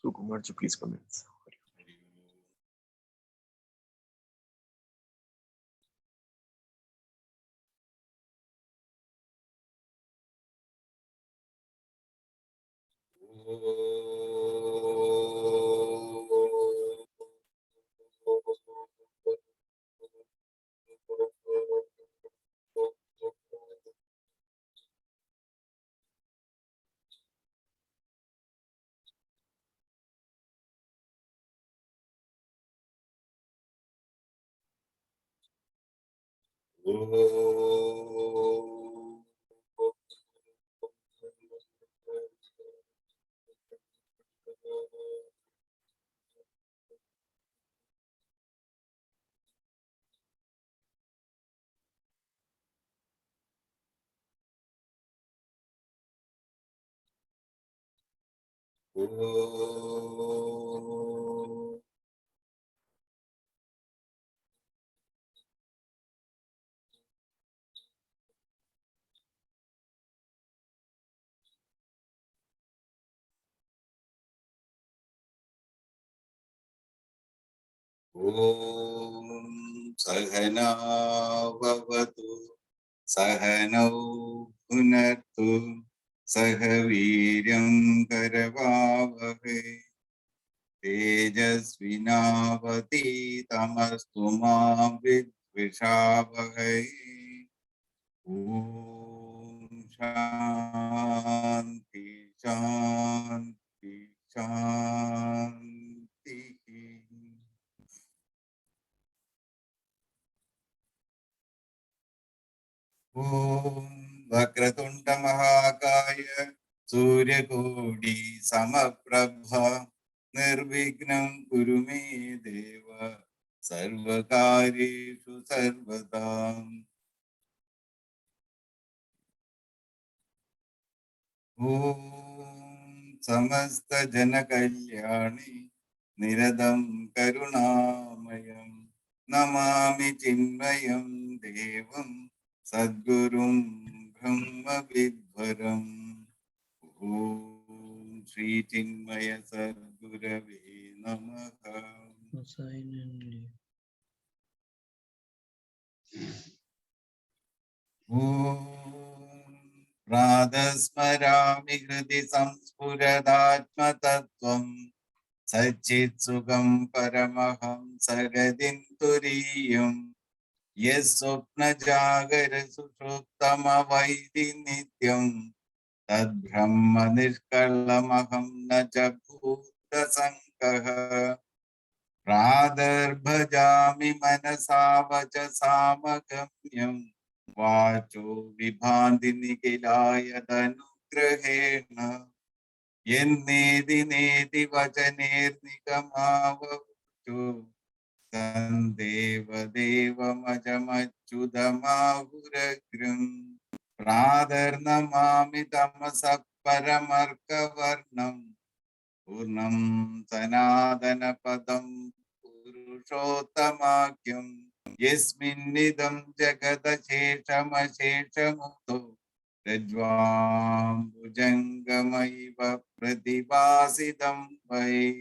So Kumarji, please commence. Sahana Vavatu Sahanau Bhunatu Sahaviryam Karavavahe Tejasvinavati Tamastu Ma Vidvishavahe. Om Shanti Shanti Shanti. Om Vakratunda Mahakaya Suryakodi Samaprabha Nirvignam Kurume Deva Sarvakarishu Sarvadam. Om Samasta Janakalyani Niradam Karunamayam Namami Chinmayam Devam Sadgurum Brahma Vidvaram. Om Shri Chinmaya Sadgurave Namaha. Om Radhasmarami Hridi Samspuradatma Tattvam Sachit Sugam Paramaham Sagadinturiyam Yes Swapna Jagara Sushuptama Vaidi Nityam Tad Brahma Nishkalamaham Nacha Bhuta Sankaha Pradarbhajami Manasa Vacha Samagamyam Vacho Vibhandini Kilaya Danugrahena Yennedi Nedi Vachanirnikamavacho Sandeva Deva Majamachudamahuragram Pradharnamami Tamasak Paramarkavarnam Purnam Sanadana Padam Purushotamakyam Yesminnidam Jagadasheshamasheshamuto Rajvam Bhujangamaiva Pratibhasidam Vai.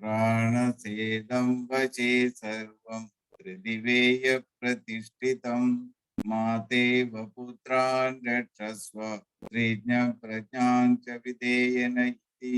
Pranasedam vache sarvam Tridiveya Pratishtitam Mateva Putran Rakshasva Trijna Prajnancha Videyana iti.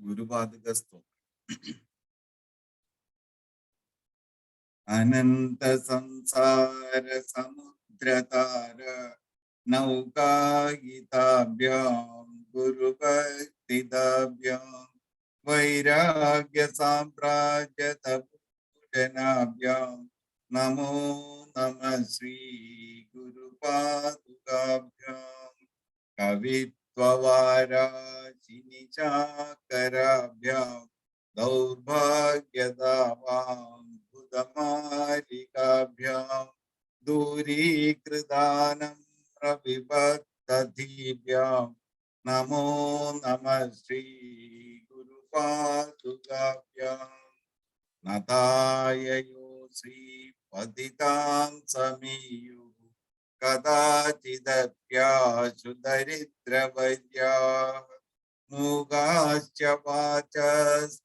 ഗുരുപാദുക സ്തോത്രം. അനന്ത സംസാര സമുദ്രതാര നൗകായിതാഭ്യാം ഗുരുഭക്തിദാഭ്യാം വൈരാഗ്യ സാമ്രാജ്യതപൂജനാഭ്യാം നമോ നമഃ ശ്രീ ഗുരുപാദുകാഭ്യാം കവിത്വവാരാശിനിചാകരാഭ്യാം ദൗർഭാഗ്യദാവാം ഭുതമാലികാഭ്യാം ദൂരീകൃതാനം പ്രവിഭക്തധീഭ്യാം നമോ നമഃ ശ്രീ ഗുരുപാദുകാഭ്യാം നതായയോ ശ്രീ പതിതാം സമീയു കദാചിദപ്യാശു ദരിദ്രവര്യാഃ മൂകാശ്ച വാചസ്പതിതാം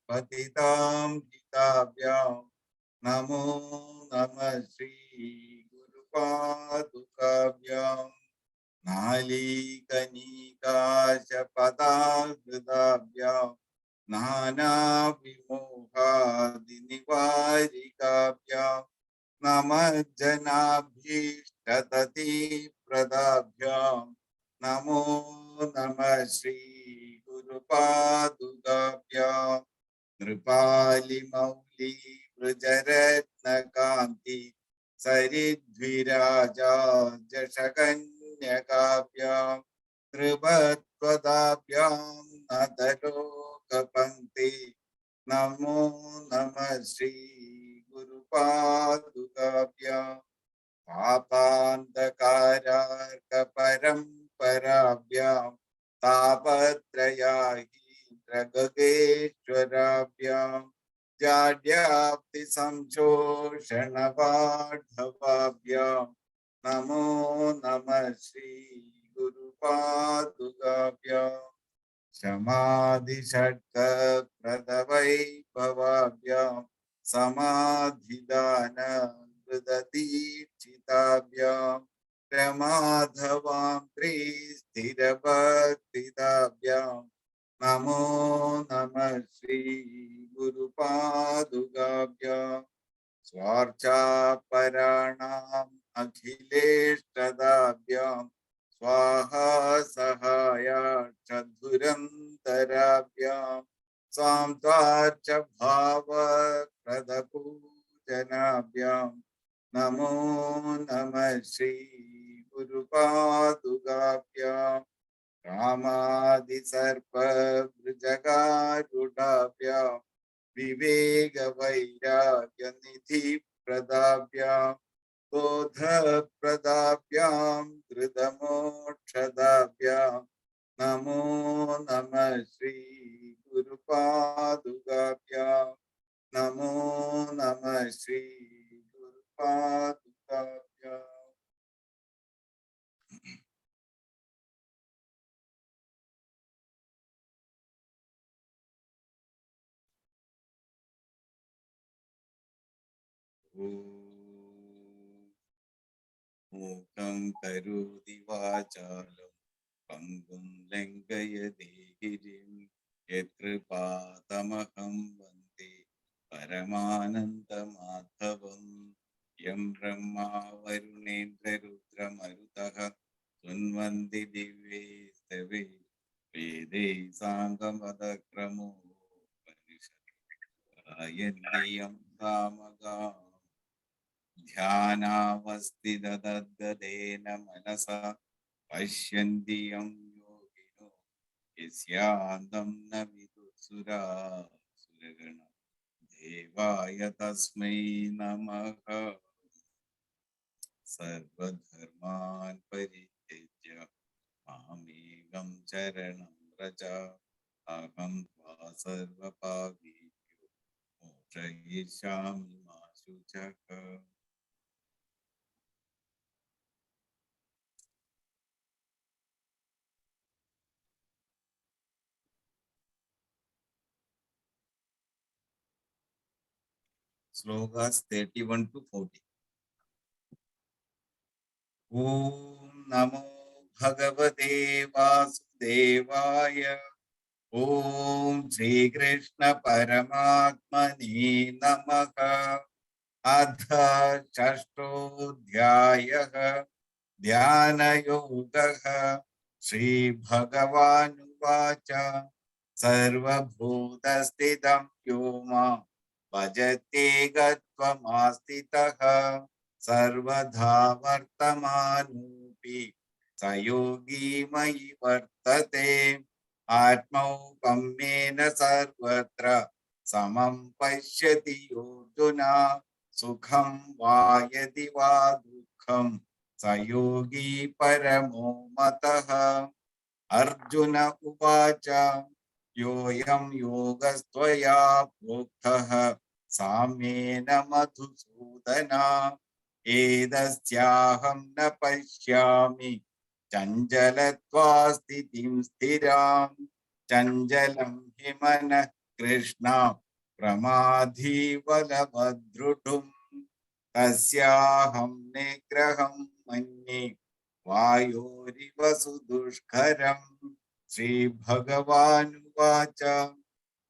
ഹിതാഭ്യാം നമോ നമഃ ശ്രീ ഗുരുപാദുകാഭ്യാം നാലീകനീകാശപദാകൃതാഭ്യാം നാനാവിമോഹാദിനിവാരികാഭ്യാം നമഃ ജനാഭീഷ്ടതതിപ്രദാഭ്യാം നമോ നമഃ ശ്രീ ഗുരുപാദുകാഭ്യാം നൃപാലിമൗലി വൃജരത്നകാന്തി സരിദ്വിരാജാജഷകന്യകാഭ്യാം ത്രിപത്വദാഭ്യാം നതലോകപങ്ക്തി നമോ നമഃ ശ്രീ ഗുരുപാദുകാഭ്യാം പാപാന്തകാരാർക്കപരംപരാഭ്യാം താപത്രയാഹീന്ദ്രഗഗേശ്വരാഭ്യാം ജാഡ്യാപ്തി സംശോഷണവാഢവാഭ്യാം നമോ നമഃ ശ്രീ ഗുരുപാദുകാഭ്യാം ശമാധിഷഡ്കപ്രദവൈഭവാഭ്യാം സമാധിദാനമൃതദീക്ഷിതാഭ്യാം രമാധവാം ത്രിസ്ഥിരഭക്തിദാഭ്യാം നമോ നമഃ ശ്രീ ഗുരുപാദുകാഭ്യാം സ്വാർച്ചാപരാണാം അഖിലേഷ്ടദാഭ്യാം സ്വാഹാ സഹായാക്ഷധുരന്തരാഭ്യാം സാംത്വാർച്ച ഭാവപ്രദപൂജനാഭ്യാം നമോ നമഃ ശ്രീ ഗുരുപാദുകാഭ്യാം കാമാദിസർപ്പവൃജകാരുഢാഭ്യാം വിവേകവൈരാഗ്യനിധിപ്രദാഭ്യാം ബോധപ്രദാഭ്യാം ധൃതമോക്ഷദാഭ്യാം നമോ നമഃ ശ്രീ ഗുരുപാദുകാഭ്യാം നമോ നമഃ ശ്രീ ഗുരുപാദുകാഭ്യാം. മൂകം കരോതി വാചാലം പങ്കും ലംഘയതേ ഗിരിം യത്കൃപാതമഹം വന്ദേ പരമാനന്ദമാധവം. യം ബ്രഹ്മാ വരുണേന്ദ്രരുദ്രമരുതഃ സുന്വന്തി ദിവ്യൈസ്തവൈ വേദൈ സാംഗമതക്രമോപനിഷദ് സാമഗാം ധ്യാനാവസ്ഥിതദ്ഗതേന മനസാ പശ്യന്തി യം യോഗിനോ യസ്യാന്തം ന വിദുഃസുരാസുരഗണ ദേവായ തസ്മൈ നമഃ. സർവധർമാൻ പരിത്യജ്യ മാമേകം ശരണം വ്രജ അഹം ത്വാ സർവപാപേഭ്യോ മോക്ഷയിഷ്യാമി മാ ശുചഃ. Slokas 31 to 40. Om Namo Bhagavate Vasudevaya. Om Shri Krishna Paramatmane Namaha. Adha Shashtodhyayah Dhyanayogah. Shri Bhagavan Vacha Sarvabhutastidam Yoma Bhajate Gattvamastitah Sarvadha Vartamanupi Sayogi Mayi Vartate Atmaupamyena Sarvatra Samam Pashyati Yoduna Sukham Vayati Va Dukham Sayogi Paramo Mataha. Arjuna Uvacha Yoyam Yogastvaya Proktaha Samena Madhusudana Edasyaham na pashyami Chanjalatva Sthitim Sthiram Chanjalam Himana Krishna Pramadhi Valabhadrutum Tasyaham Negraham Manye Vayoriva Sudushkaram. Shri Bhagavan Vacha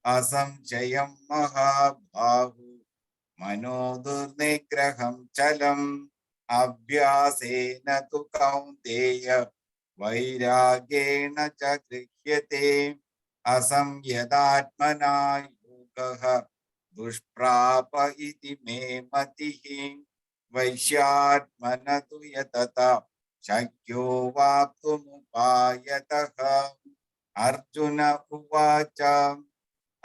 Asamchayam Mahabhahu Manodurnigraham Chalam Abhyasena tu Kaunteya Vairagena cha Krishyate Asamyadatmana Yogaha Dushprapa iti me matihi Vaishyatmana tu yatata Shakyo vaptumupayataha. Arjuna Uvacha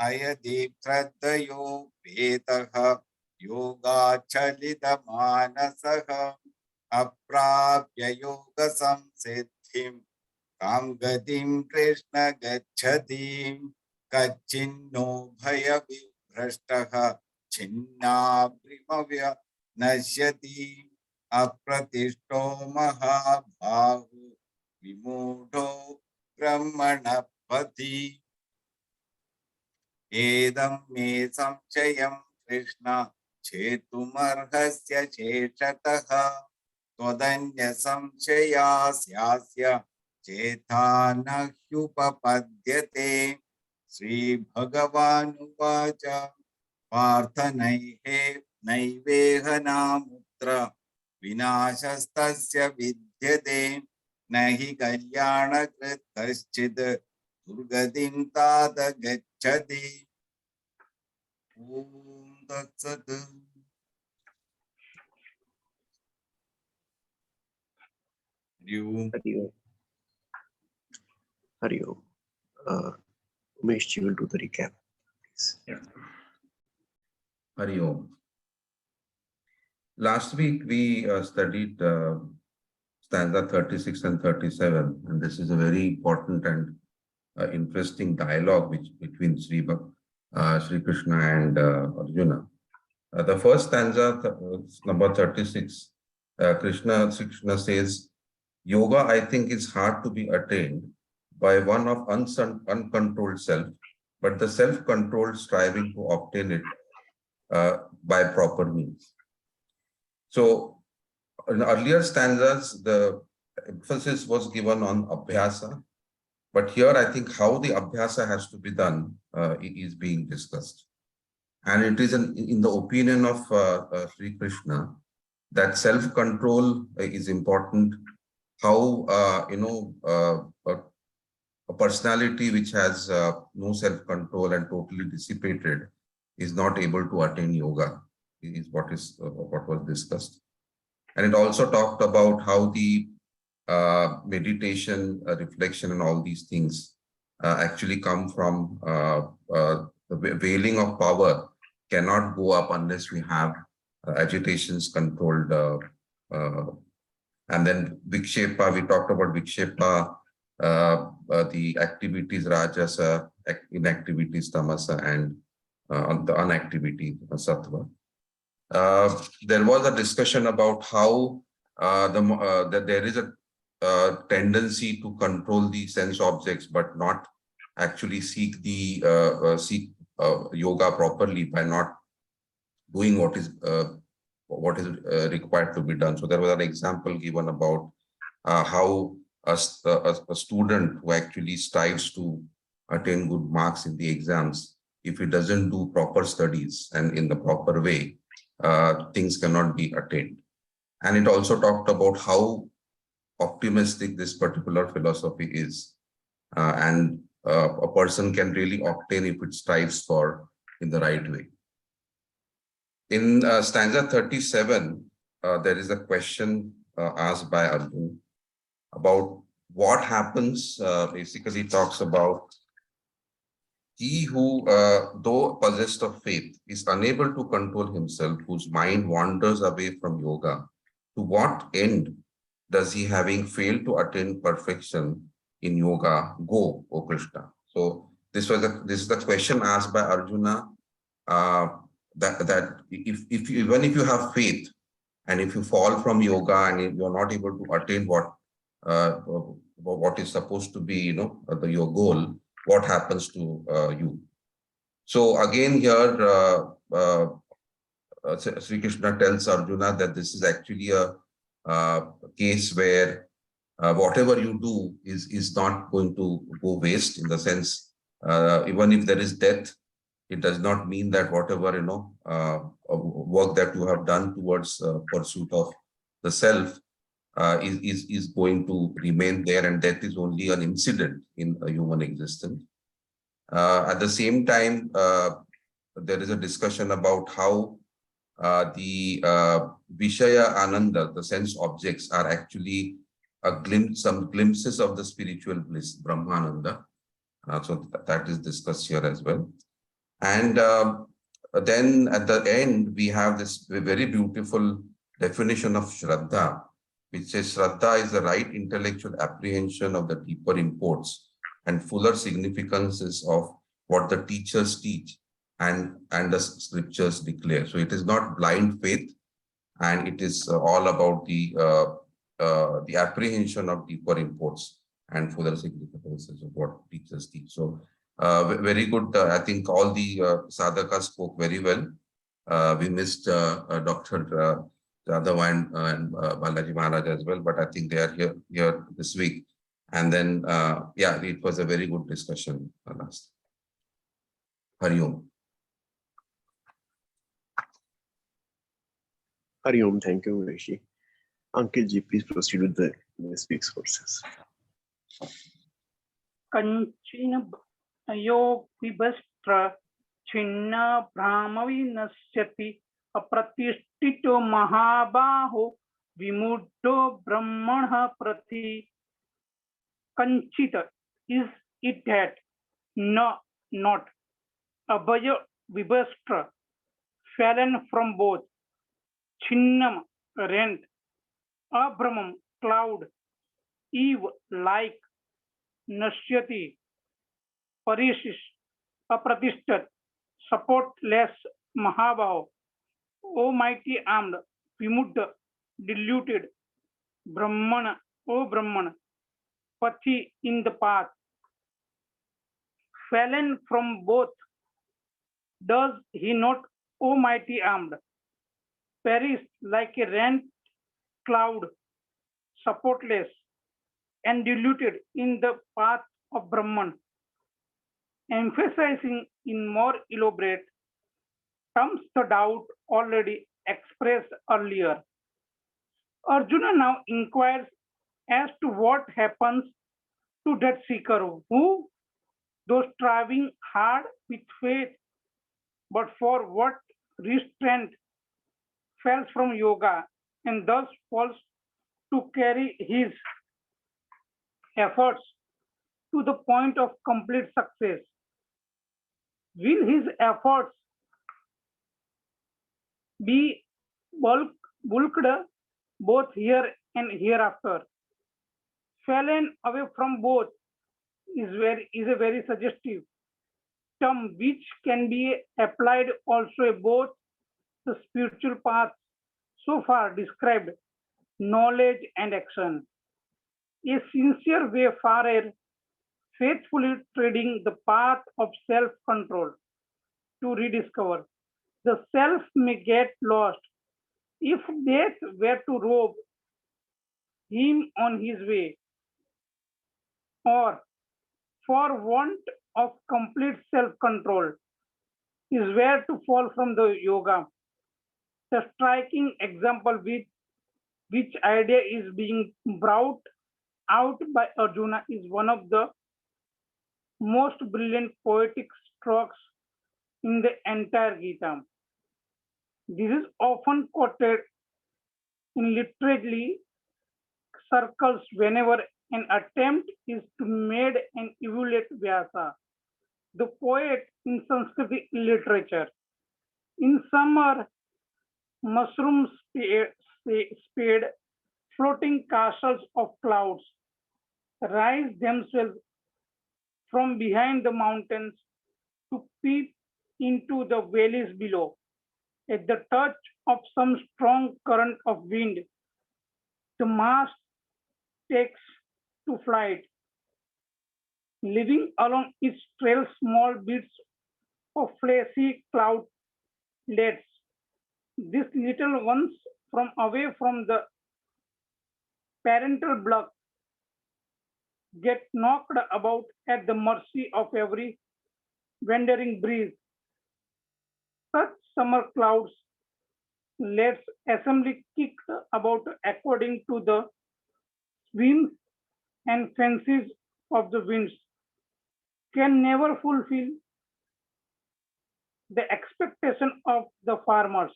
Ayadiptrattayo Petaha Yoga Chalita Manasaha Aprapya Yoga Samsiddhim Kam Gatim Krishna Gacchatim Kachinno Bhaya Vibrashtaha Chinna Primavya Nashyati Apratishto Mahabhahu Vimudho Brahmanapati. Edam me samchayam Krishna chetumarhasya cheshataha todanya samchaya syasya chetana hyupapadyate. Shri Bhagavan Vacha Parthanaihe naiveha vinashastasya vidyate nahi kalyana krit kaschid Durgadim tada gacchati. Om Tat Sat. Hari Om. Umesh, you will do the recap, please. Yeah. Hari Om. Last week we studied stanza 36 and 37, and this is a very important and interesting dialogue between Sri Krishna and Arjuna. The first stanza, number 36, Krishna says, yoga, I think, is hard to be attained by one of uncontrolled self, but the self-controlled striving to obtain it by proper means. So in earlier stanzas, the emphasis was given on abhyasa, but here I think how the abhyasa has to be done is being discussed. And it is in the opinion of Sri Krishna that self-control is important. How a personality which has no self-control and totally dissipated is not able to attain yoga is what was discussed. And it also talked about how the meditation, reflection, and all these things actually come from the veiling of power cannot go up unless we have agitations controlled. And then Vikshepa, we talked about Vikshepa, the activities Rajasa, inactivities Tamasa, and the unactivity Sattva. There was a discussion about how that there is a tendency to control the sense objects, but not actually seek the yoga properly by not doing what is required to be done. So there was an example given about how a student who actually strives to attain good marks in the exams, if he doesn't do proper studies and in the proper way, things cannot be attained. And it also talked about how optimistic this particular philosophy is. And a person can really obtain if it strives for in the right way. In stanza 37, there is a question asked by Arjun about what happens. Basically talks about he who, though possessed of faith, is unable to control himself, whose mind wanders away from yoga. To what end does he, having failed to attain perfection in yoga, go, O Krishna? So this is the question asked by Arjuna. That if even if you have faith, and if you fall from yoga and if you're not able to attain what is supposed to be, your goal, what happens to you? So again here, Sri Krishna tells Arjuna that this is actually a case where whatever you do is not going to go waste, in the sense, even if there is death, it does not mean that whatever work that you have done towards pursuit of the self is going to remain there, and death is only an incident in a human existence. At the same time, there is a discussion about how the Vishaya Ananda, the sense objects, are actually some glimpses of the spiritual bliss, Brahmananda. So that is discussed here as well. And then at the end, we have this very beautiful definition of Shraddha, which says Shraddha is the right intellectual apprehension of the deeper imports and fuller significances of what the teachers teach and the scriptures declare. So it is not blind faith, and it is all about the apprehension of deeper imports and fuller significances of what teachers teach. So very good. I think all the sadhakas spoke very well. We missed Dr. Jadhav and Balaji Maharaj as well, but I think they are here this week. And then, yeah, it was a very good discussion last. Hari Om. Hari Om, thank you, Rishi. Ankit ji, please proceed with this week's verses. Kanchina yo vibhastra chinna brahmavinashyati apratishthito mahabaho vimuddo brahmanah prati. Kanchita, is it that? No, not. Abhaya vibhastra, fallen from both. Chinnam, rent. Abramam, cloud. Eve, like. Nashyati, parishish, apratishtat, supportless, mahabhav, O mighty armed, vimudda, diluted, brahmana, O Brahman, pathi, in the path, fallen from both. Does he not, O mighty armed, perish like a rent cloud, supportless, and diluted in the path of Brahman, emphasizing in more elaborate terms the doubt already expressed earlier. Arjuna now inquires as to what happens to that seeker who, though striving hard with faith, but for what restraint, falls from yoga and thus falls to carry his efforts to the point of complete success. Will his efforts be bulked both here and hereafter? Fallen away from both is a very suggestive term which can be applied also both the spiritual paths so far described, knowledge and action. A sincere wayfarer faithfully treading the path of self-control to rediscover. The self may get lost if death were to rob him on his way, or for want of complete self-control is where to fall from the yoga. The striking example with which idea is being brought out by Arjuna is one of the most brilliant poetic strokes in the entire Gita. This is often quoted in literary circles whenever an attempt is to made and evaluate Vyasa, the poet in Sanskrit literature. In summer, mushrooms spade, floating castles of clouds rise themselves from behind the mountains to peep into the valleys below. At the touch of some strong current of wind, the mast takes to flight, leaving along its trail small bits of fleecy cloudlets. These little ones from away from the parental block get knocked about at the mercy of every wandering breeze. Such summer clouds lets assembly kick about according to the whims and fancies of the winds can never fulfill the expectation of the farmers,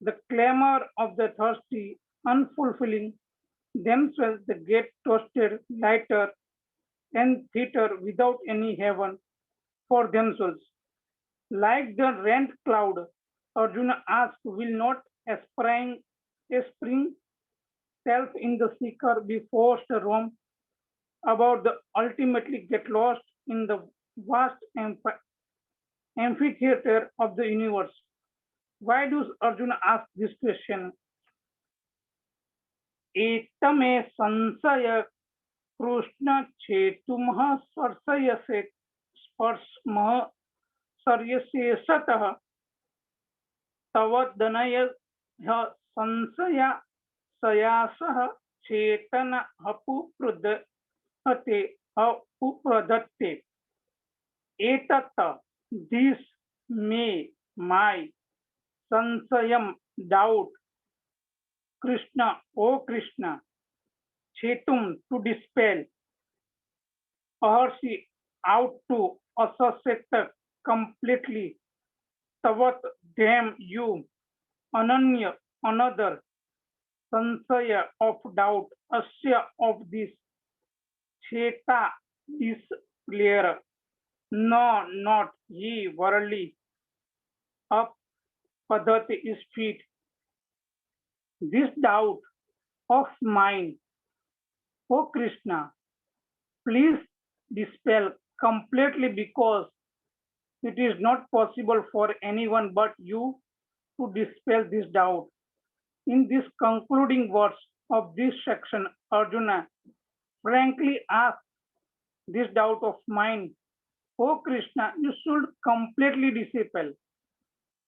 the clamor of the thirsty, unfulfilling themselves, they get toasted lighter and thinner without any heaven for themselves. Like the rent cloud, Arjuna asks, will not a spring self in the seeker be forced to roam about the ultimately get lost in the vast amphitheater of the universe? Why does Arjuna ask this question? एतमे संशय कृष्ण छेतुमः स्पर्शयसे स्पर्शमः सर्यशेषतः तव दनय संशया सयासः चेतन हपुप्रदते हपुप्रदत्ते एतत् this may my sansayam doubt Krishna, O Krishna, Chetum to dispel, Aharshi out to associate completely, Tavat damn you, Ananya another, Sansaya of doubt, Asya of this, Cheta is clear, no, not ye worldly, up Padati is feet. This doubt of mine, O Krishna, please dispel completely because it is not possible for anyone but you to dispel this doubt. In this concluding verse of this section, Arjuna frankly asks this doubt of mine, O Krishna, you should completely dispel.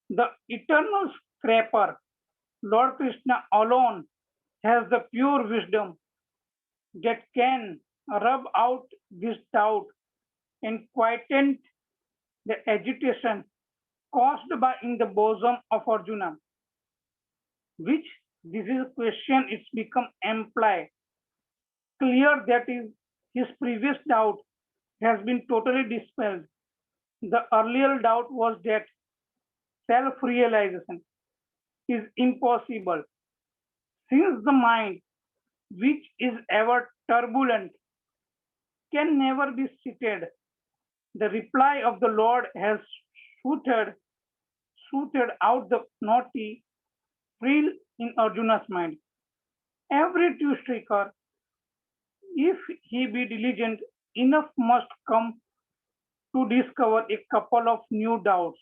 The eternal scraper, Lord Krishna alone has the pure wisdom that can rub out this doubt and quieten the agitation caused by in the bosom of Arjuna, which this is a question it's become implied, clear that is his previous doubt has been totally dispelled. The earlier doubt was that self-realization is impossible since the mind, which is ever turbulent, can never be seated. The reply of the Lord has suited out the naughty frill in Arjuna's mind. Every true striker, if he be diligent enough, must come to discover a couple of new doubts,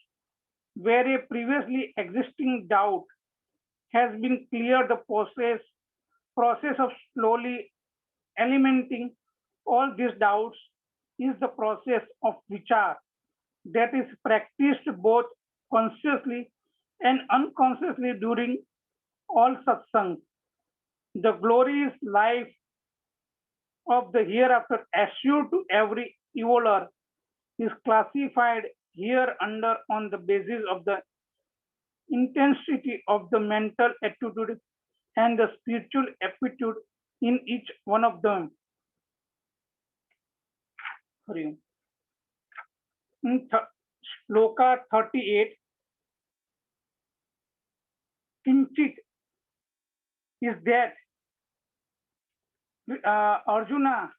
where a previously existing doubt has been cleared. The process of slowly eliminating all these doubts is the process of vichar that is practiced both consciously and unconsciously during all satsangs. The glorious life of the hereafter assured to every evoler is classified here under on the basis of the intensity of the mental attitude and the spiritual aptitude in each one of them. In Shloka 38, Kinchit is that Arjuna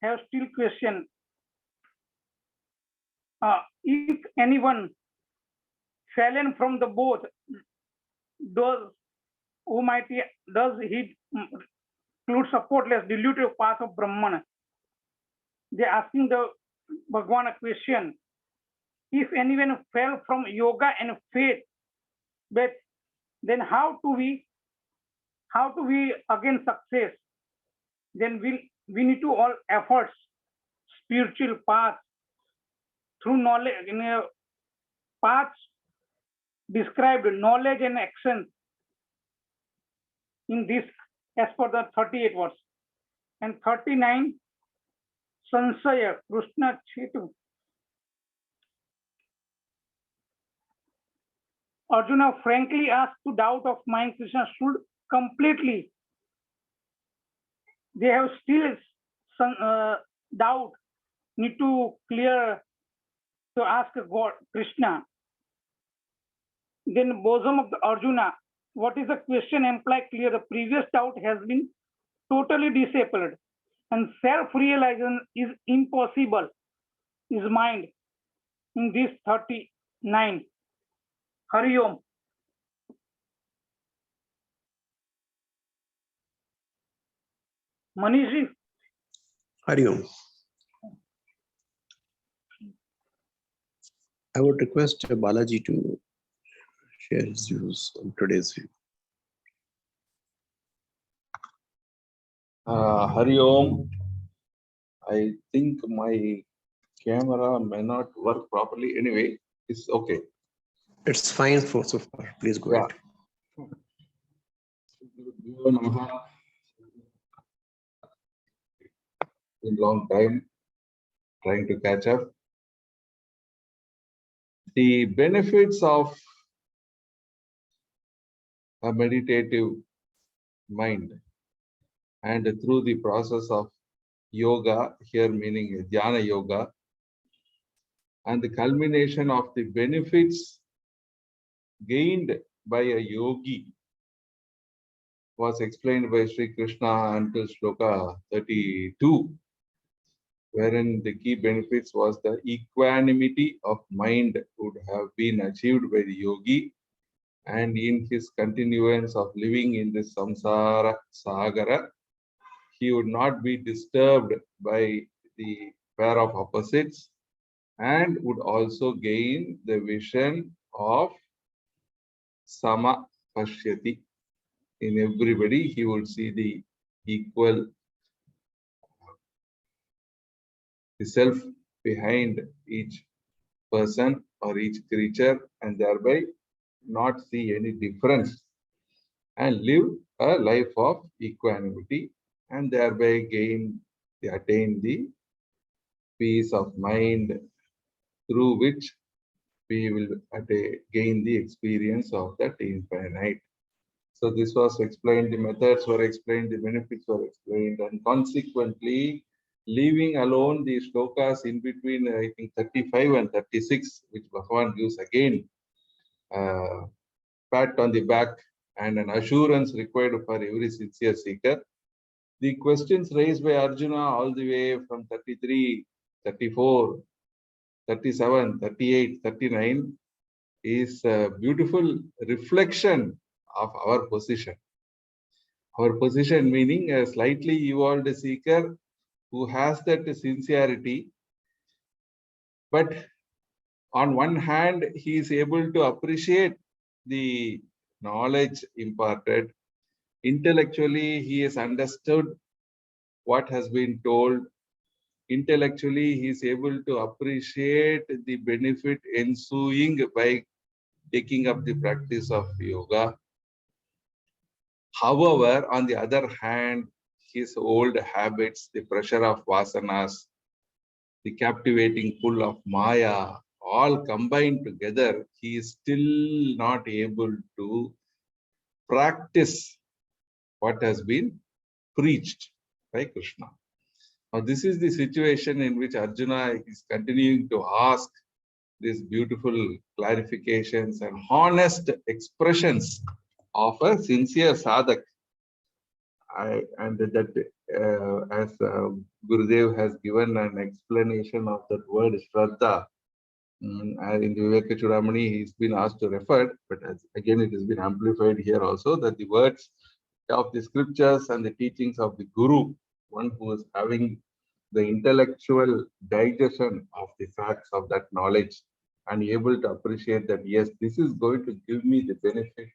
have still question if anyone fallen from the both, does he include supportless dilutive path of Brahman? They asking the Bhagwan a question. If anyone fell from yoga and faith, but then how do we again success? Then we need to all efforts, spiritual path through knowledge in a path described knowledge and action in this as per the 38 verse. And 39, Sansaya, Krishna Chetu. Arjuna frankly asked to doubt of mind Krishna should completely. They have still some doubt, need to clear to ask God, Krishna. Then bosom of the Arjuna, what is the question implied clear? The previous doubt has been totally disabled and self-realization is impossible, is mind in this 39. Hari Om. Manishi. Hari Om. I would request Balaji to share his views on today's view. Hari Om. I think my camera may not work properly. Anyway, it's okay. It's fine for so far. Please go ahead. In long time, trying to catch up. The benefits of a meditative mind and through the process of yoga, here meaning dhyana yoga, and the culmination of the benefits gained by a yogi was explained by Sri Krishna until Shloka 32, wherein the key benefits was the equanimity of mind would have been achieved by the yogi, and in his continuance of living in the samsara sagara, he would not be disturbed by the pair of opposites and would also gain the vision of sama pashyati. In everybody, he would see the equal, the self behind each person or each creature, and thereby not see any difference and live a life of equanimity, and thereby attain the peace of mind through which we will gain the experience of that infinite. So this was explained, the methods were explained, the benefits were explained, and consequently, leaving alone the shlokas in between, I think 35 and 36, which Bhagavan gives again, pat on the back and an assurance required for every sincere seeker. The questions raised by Arjuna all the way from 33, 34, 37, 38, 39 is a beautiful reflection of our position. Our position meaning a slightly evolved seeker who has that sincerity, but on one hand, he is able to appreciate the knowledge imparted. Intellectually, he has understood what has been told. Intellectually, he is able to appreciate the benefit ensuing by taking up the practice of yoga. However, on the other hand, his old habits, the pressure of vasanas, the captivating pull of Maya, all combined together, he is still not able to practice what has been preached by Krishna. Now, this is the situation in which Arjuna is continuing to ask these beautiful clarifications and honest expressions of a sincere sadhak. And that as Gurudev has given an explanation of that word Shraddha, and in the Viveka Chudamani, he's been asked to refer, but again it has been amplified here also, that the words of the scriptures and the teachings of the Guru, one who is having the intellectual digestion of the facts of that knowledge and able to appreciate that, yes, this is going to give me the benefit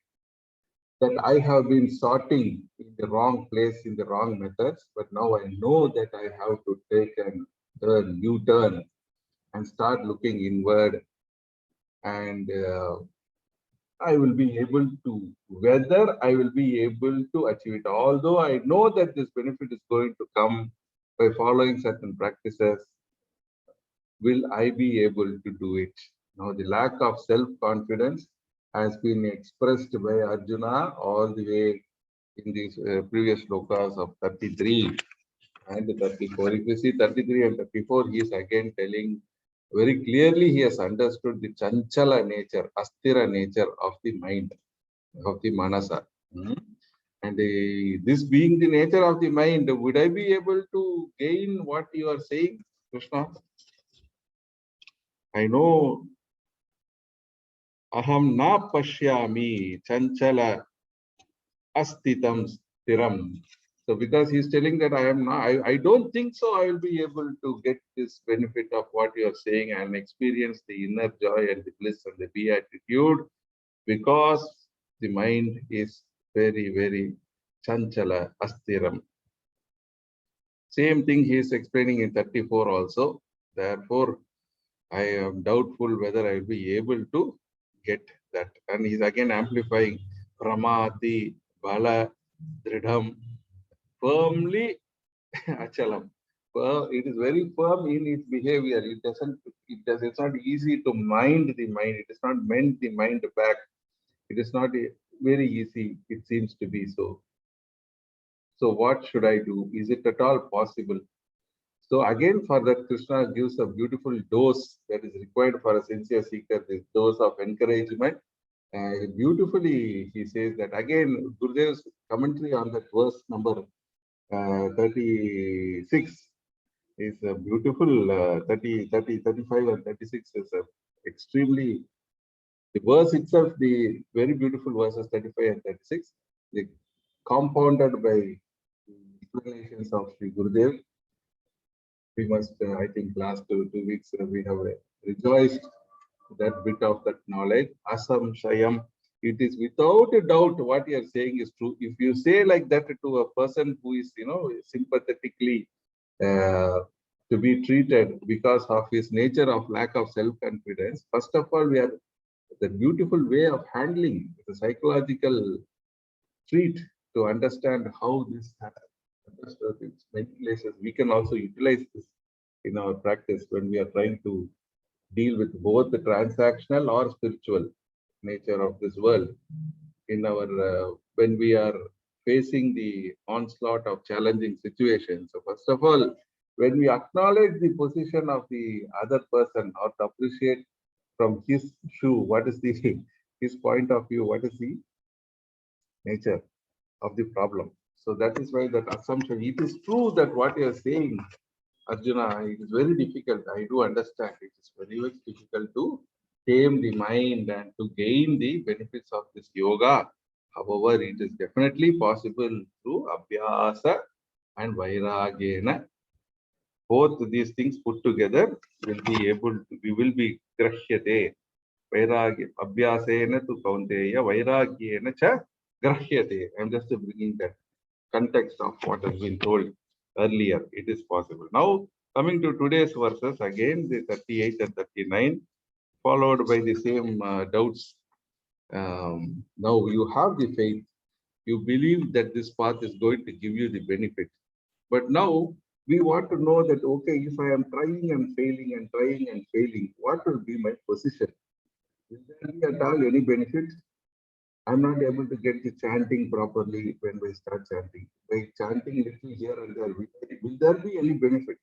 that I have been sorting in the wrong place, in the wrong methods, but now I know that I have to take an U-turn and start looking inward, and I will be able to, whether I will be able to achieve it. Although I know that this benefit is going to come by following certain practices, will I be able to do it? Now, the lack of self-confidence has been expressed by Arjuna all the way in these previous slokas of 33 and 34. If you see 33 and 34, he is again telling very clearly, he has understood the chanchala nature, astira nature of the mind, of the manasa. And this being the nature of the mind, would I be able to gain what you are saying, Krishna? I know aham na pashyami chanchala astitam stiram. So because he's telling that I don't think so I will be able to get this benefit of what you are saying and experience the inner joy and the bliss and the beatitude, because the mind is very, very chanchala astiram. Same thing he is explaining in 34 also. Therefore, I am doubtful whether I will be able to get that. And he's again amplifying pramati, bala, dridham, firmly achalam. It is very firm in its behavior. It's not easy to mind the mind. It is not meant the mind back. It is not very easy. It seems to be so. So what should I do? Is it at all possible? So again, for that, Krishna gives a beautiful dose that is required for a sincere seeker, this dose of encouragement. Beautifully, he says that again, Gurudev's commentary on that verse number 36 is a beautiful 30, 30, 35 and 36 is extremely, the verse itself, the very beautiful verses 35 and 36, they compounded by explanations of Sri Gurudev. We must, I think, last 2 weeks we have rejoiced that bit of that knowledge. Asam Shayam. It is without a doubt what you are saying is true. If you say like that to a person who is, sympathetically to be treated because of his nature of lack of self-confidence, first of all, we are the beautiful way of handling the psychological treat to understand how this happens. Many places we can also utilize this in our practice when we are trying to deal with both the transactional or spiritual nature of this world. In our when we are facing the onslaught of challenging situations. So first of all, when we acknowledge the position of the other person or to appreciate from his shoe, what is his point of view, what is the nature of the problem. So that is why that assumption, it is true that what you are saying, Arjuna, it is very difficult. I do understand it is very much difficult to tame the mind and to gain the benefits of this yoga. However, it is definitely possible through abhyasa and vairagena. Both these things put together will be able to, we will be grashyate. Vairagya, abhyasena to kaunteya, vairagyena cha grashyate. I'm just bringing that context of what has been told earlier. It is possible. Now, coming to today's verses, again, the 38 and 39, followed by the same doubts. Now, you have the faith. You believe that this path is going to give you the benefit. But now, We want to know that, okay, if I am trying and failing and trying and failing, what will be my position? Will there be at all any benefit? I'm not able to get the chanting properly when we start chanting. By chanting little here and there, will there be any benefit?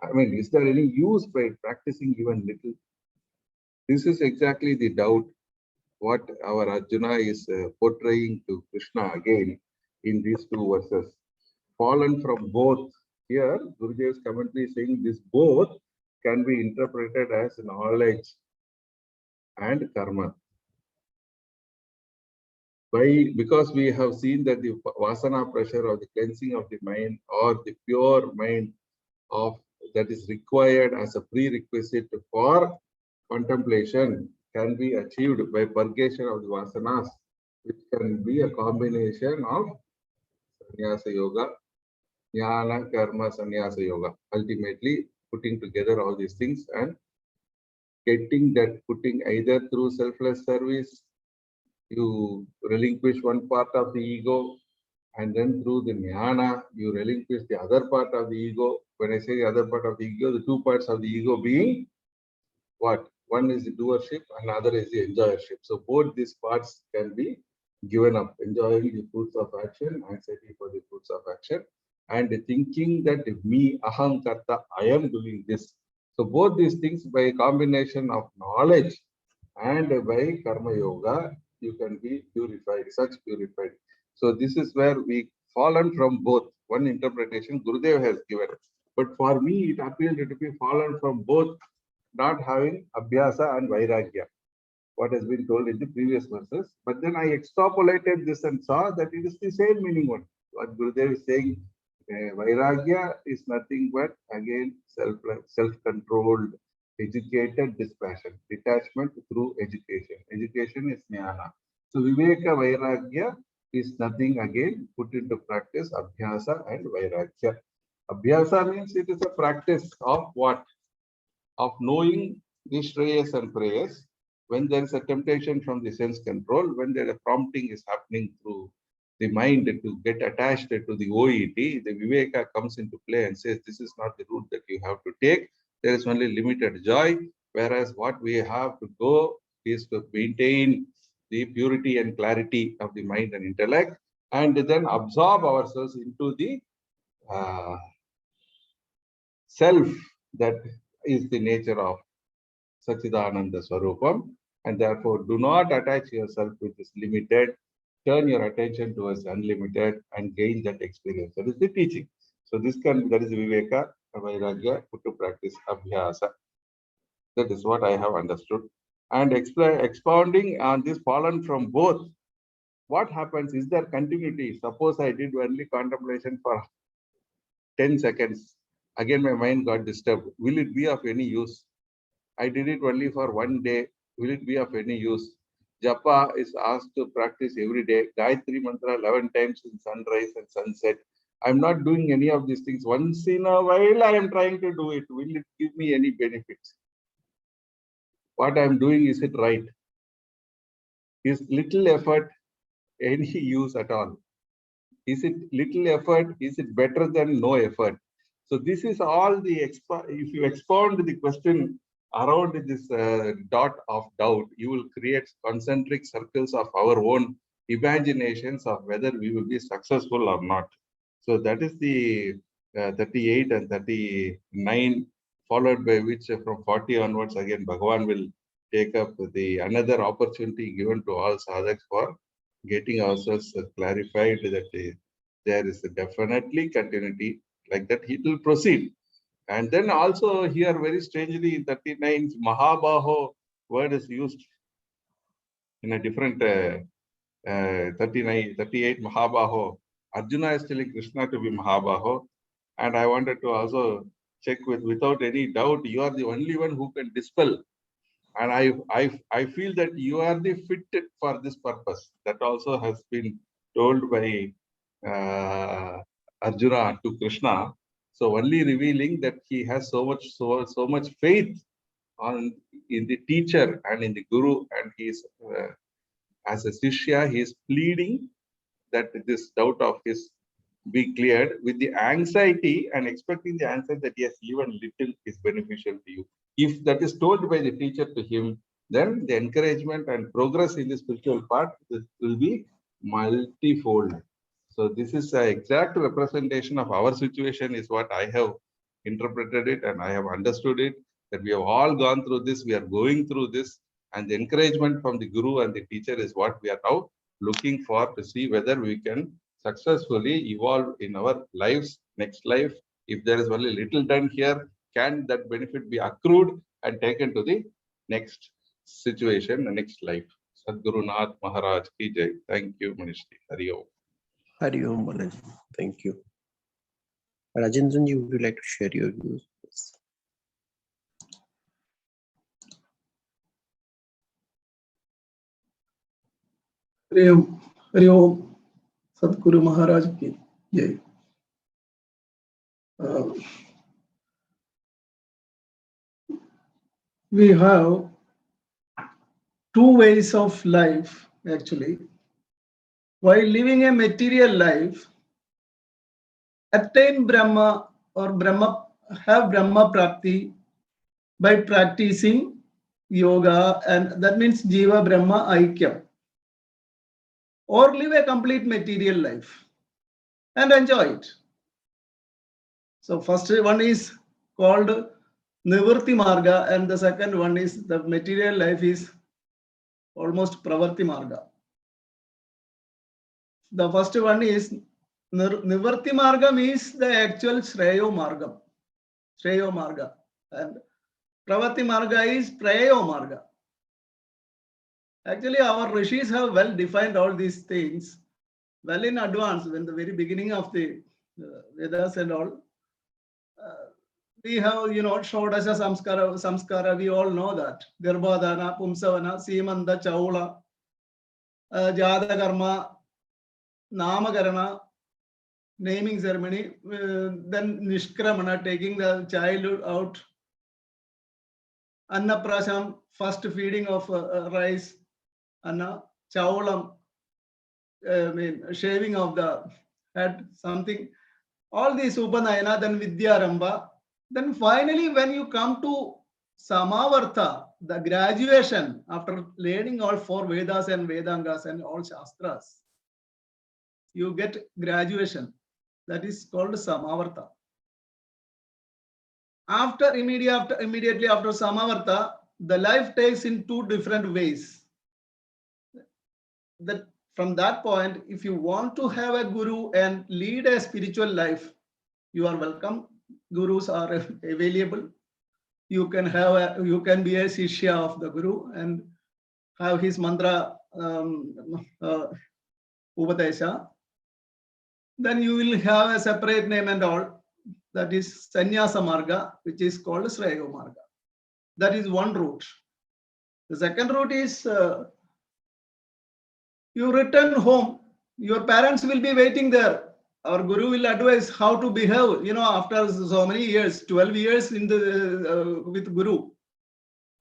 I mean, is there any use by practicing even little? This is exactly the doubt what our Arjuna is portraying to Krishna again in these two verses. Fallen from both. Here, Gurudev's commentary is saying this both can be interpreted as knowledge and karma. Because we have seen that the vasana pressure or the cleansing of the mind or the pure mind of that is required as a prerequisite for contemplation can be achieved by purgation of the vasanas, which can be a combination of sannyasa yoga, jnana, karma, sannyasa yoga. Ultimately, putting together all these things and getting that, putting either through selfless service, you relinquish one part of the ego, and then through the jnana, you relinquish the other part of the ego. When I say the other part of the ego, the two parts of the ego being what? One is the doership, another is the enjoyership. So both these parts can be given up, enjoying the fruits of action, anxiety for the fruits of action, and thinking that if me, aham karta, I am doing this. So both these things by a combination of knowledge and by karma yoga, you can be purified, such purified. So this is where we fallen from both. One interpretation Gurudev has given. But for me, it appeared to be fallen from both, not having abhyasa and vairagya, what has been told in the previous verses. But then I extrapolated this and saw that it is the same meaning one. What Gurudev is saying, vairagya is nothing but again self-controlled, educated dispassion, detachment through education. Education is jnana. So viveka vairagya is nothing again put into practice, abhyasa and vairagya. Abhyasa means it is a practice of what? Of knowing the shreyas and prayers, when there is a temptation from the sense control, when there a prompting is happening through the mind to get attached to the OET, the Viveka comes into play and says, this is not the route that you have to take. There is only limited joy, whereas what we have to go is to maintain the purity and clarity of the mind and intellect, and then absorb ourselves into the self that is the nature of Sachidananda Swarupam, and therefore do not attach yourself with this limited, turn your attention towards unlimited and gain that experience. That is the teaching. So that is Viveka, Vairagya, put to practice, Abhyasa. That is what I have understood. And expounding on this fallen from both, what happens? Is there continuity? Suppose I did only contemplation for 10 seconds. Again, my mind got disturbed. Will it be of any use? I did it only for one day. Will it be of any use? Japa is asked to practice every day. Gayatri Mantra 11 times in sunrise and sunset. I'm not doing any of these things. Once in a while, I am trying to do it. Will it give me any benefits? What I'm doing, is it right? Is little effort any use at all? Is it little effort? Is it better than no effort? So this is all the, if you expound the question around this dot of doubt, you will create concentric circles of our own imaginations of whether we will be successful or not. So that is the 38 and 39, followed by which from 40 onwards, again, Bhagavan will take up the another opportunity given to all sadhaks for getting ourselves clarified that there is definitely continuity, like that it will proceed. And then also here, very strangely, in 39, Mahabaho word is used in a different 39, 38 Mahabaho. Arjuna is telling Krishna to be Mahabaho. And I wanted to also check without any doubt, you are the only one who can dispel. And I feel that you are the fit for this purpose. That also has been told by Arjuna to Krishna. So only revealing that he has so much faith in the teacher and in the guru, and he is as a Shishya, he is pleading that this doubt of his be cleared with the anxiety and expecting the answer that yes, even little is beneficial to you. If that is told by the teacher to him, then the encouragement and progress in the spiritual path will be multifold. So this is an exact representation of our situation is what I have interpreted it and I have understood it, that we have all gone through this, we are going through this, and the encouragement from the guru and the teacher is what we are now looking for to see whether we can successfully evolve in our lives, next life. If there is only little done here, can that benefit be accrued and taken to the next situation, the next life? Sadguru Nath Maharaj ki jai. Thank you, Ministry. Hari Om. Hari Om Balaji. Thank you. Rajendran, you would like to share your views? Yes. Hari Om. Sadguru Maharaj ki jai. We have two ways of life actually. While living a material life, attain Brahma or have Brahma Prapti by practicing yoga, and that means Jiva Brahma Aikyam, or live a complete material life and enjoy it. So first one is called Nivritti Marga, and the second one is the material life is almost Pravarti Marga. The first one is Nivritti Marga means the actual Shreyo Marga, and Pravarti Marga is Prayo Marga. Actually, our rishis have well defined all these things well in advance. When the very beginning of the Vedas and all, we have, Shodasha Samskara, we all know that. Garbhadana, Pumsavana, Simanda, Chaula, Jada Karma, Namakarana, naming ceremony, then Nishkramana, taking the child out, Annaprasam, first feeding of rice, Anna, Chaulam, shaving of the head, something, all these Upanayana, then Vidyaramba. Then finally, when you come to Samavarta, the graduation, after learning all four Vedas and Vedangas and all Shastras, you get graduation. That is called Samavarta. Immediately after Samavarta, the life takes in two different ways. That from that point, if you want to have a guru and lead a spiritual life, you are welcome. Gurus are available. You can be a shishya of the guru and have his mantra Upadesha. Then you will have a separate name and all. That is Sannyasa Marga, which is called Shreyo Marga. That is one route. The second route is you return home. Your parents will be waiting there. Our guru will advise how to behave. After so many years, 12 years in the with guru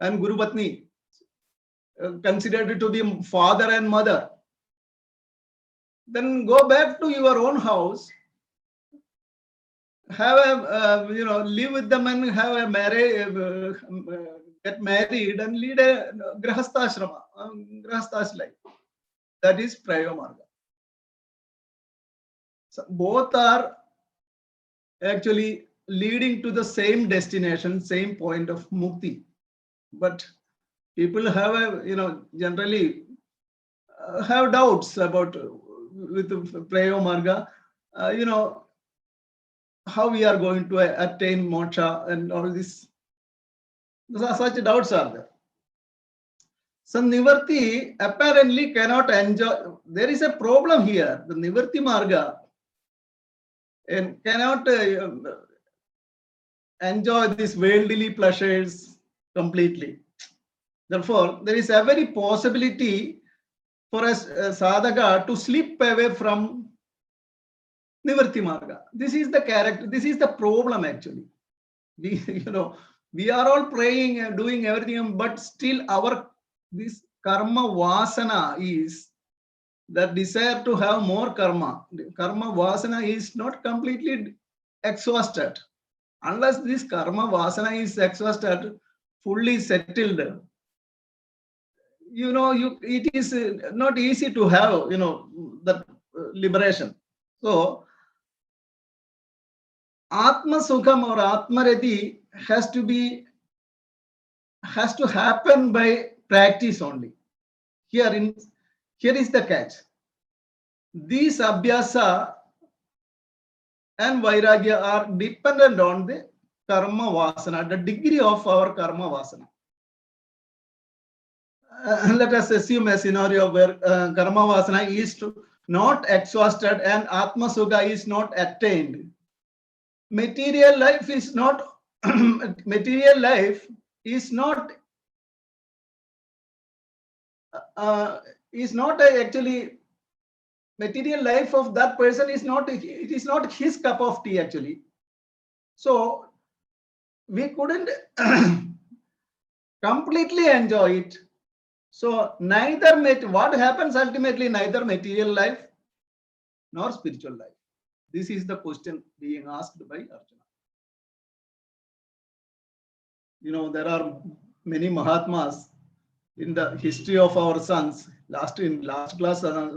and Guru Patni, considered to be father and mother. Then go back to your own house. Have a live with them and have a marriage, get married and lead a grahasthashrama, grahasthash life. That is Prayo Marga. So both are actually leading to the same destination, same point of mukti. But people have generally have doubts about with Prayo Marga, how we are going to attain moksha and all this. Such doubts are there. So Nivritti apparently cannot enjoy. There is a problem here. The Nivritti Marga and cannot enjoy these worldly pleasures completely. Therefore, there is every possibility for a sadhaka to slip away from Nivritti Marga. This is the character. This is the problem actually. We are all praying and doing everything, but still this karma vasana is that desire to have more karma. Karma vasana is not completely exhausted. Unless this karma vasana is exhausted, fully settled, it is not easy to have, that liberation. So, Atma Sukham or Atma Rati has to happen by practice only. Here is the catch. These abhyasa and vairagya are dependent on the karma vasana, the degree of our karma vasana. Let us assume a scenario where karma vasana is not exhausted and Atma Sukha is not attained. Material life is not actually, material life of that person is not his cup of tea actually. So we couldn't completely enjoy it. So what happens ultimately, neither material life nor spiritual life. This is the question being asked by Arjuna. There are many Mahatmas in the history of our sons. In last class, I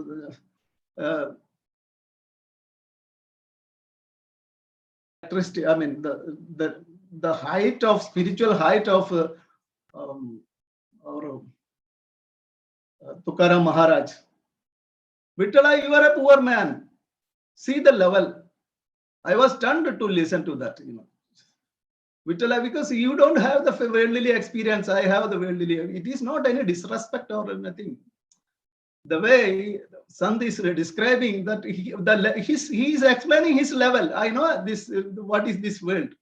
mean the height of spiritual height of our Tukaram Maharaj. Vittala, you are a poor man. See the level. I was stunned to listen to that. Vittala, because you don't have the worldly experience, I have the worldly. It is not any disrespect or anything. The way Sant is describing that he is explaining his level. I know this. What is this world?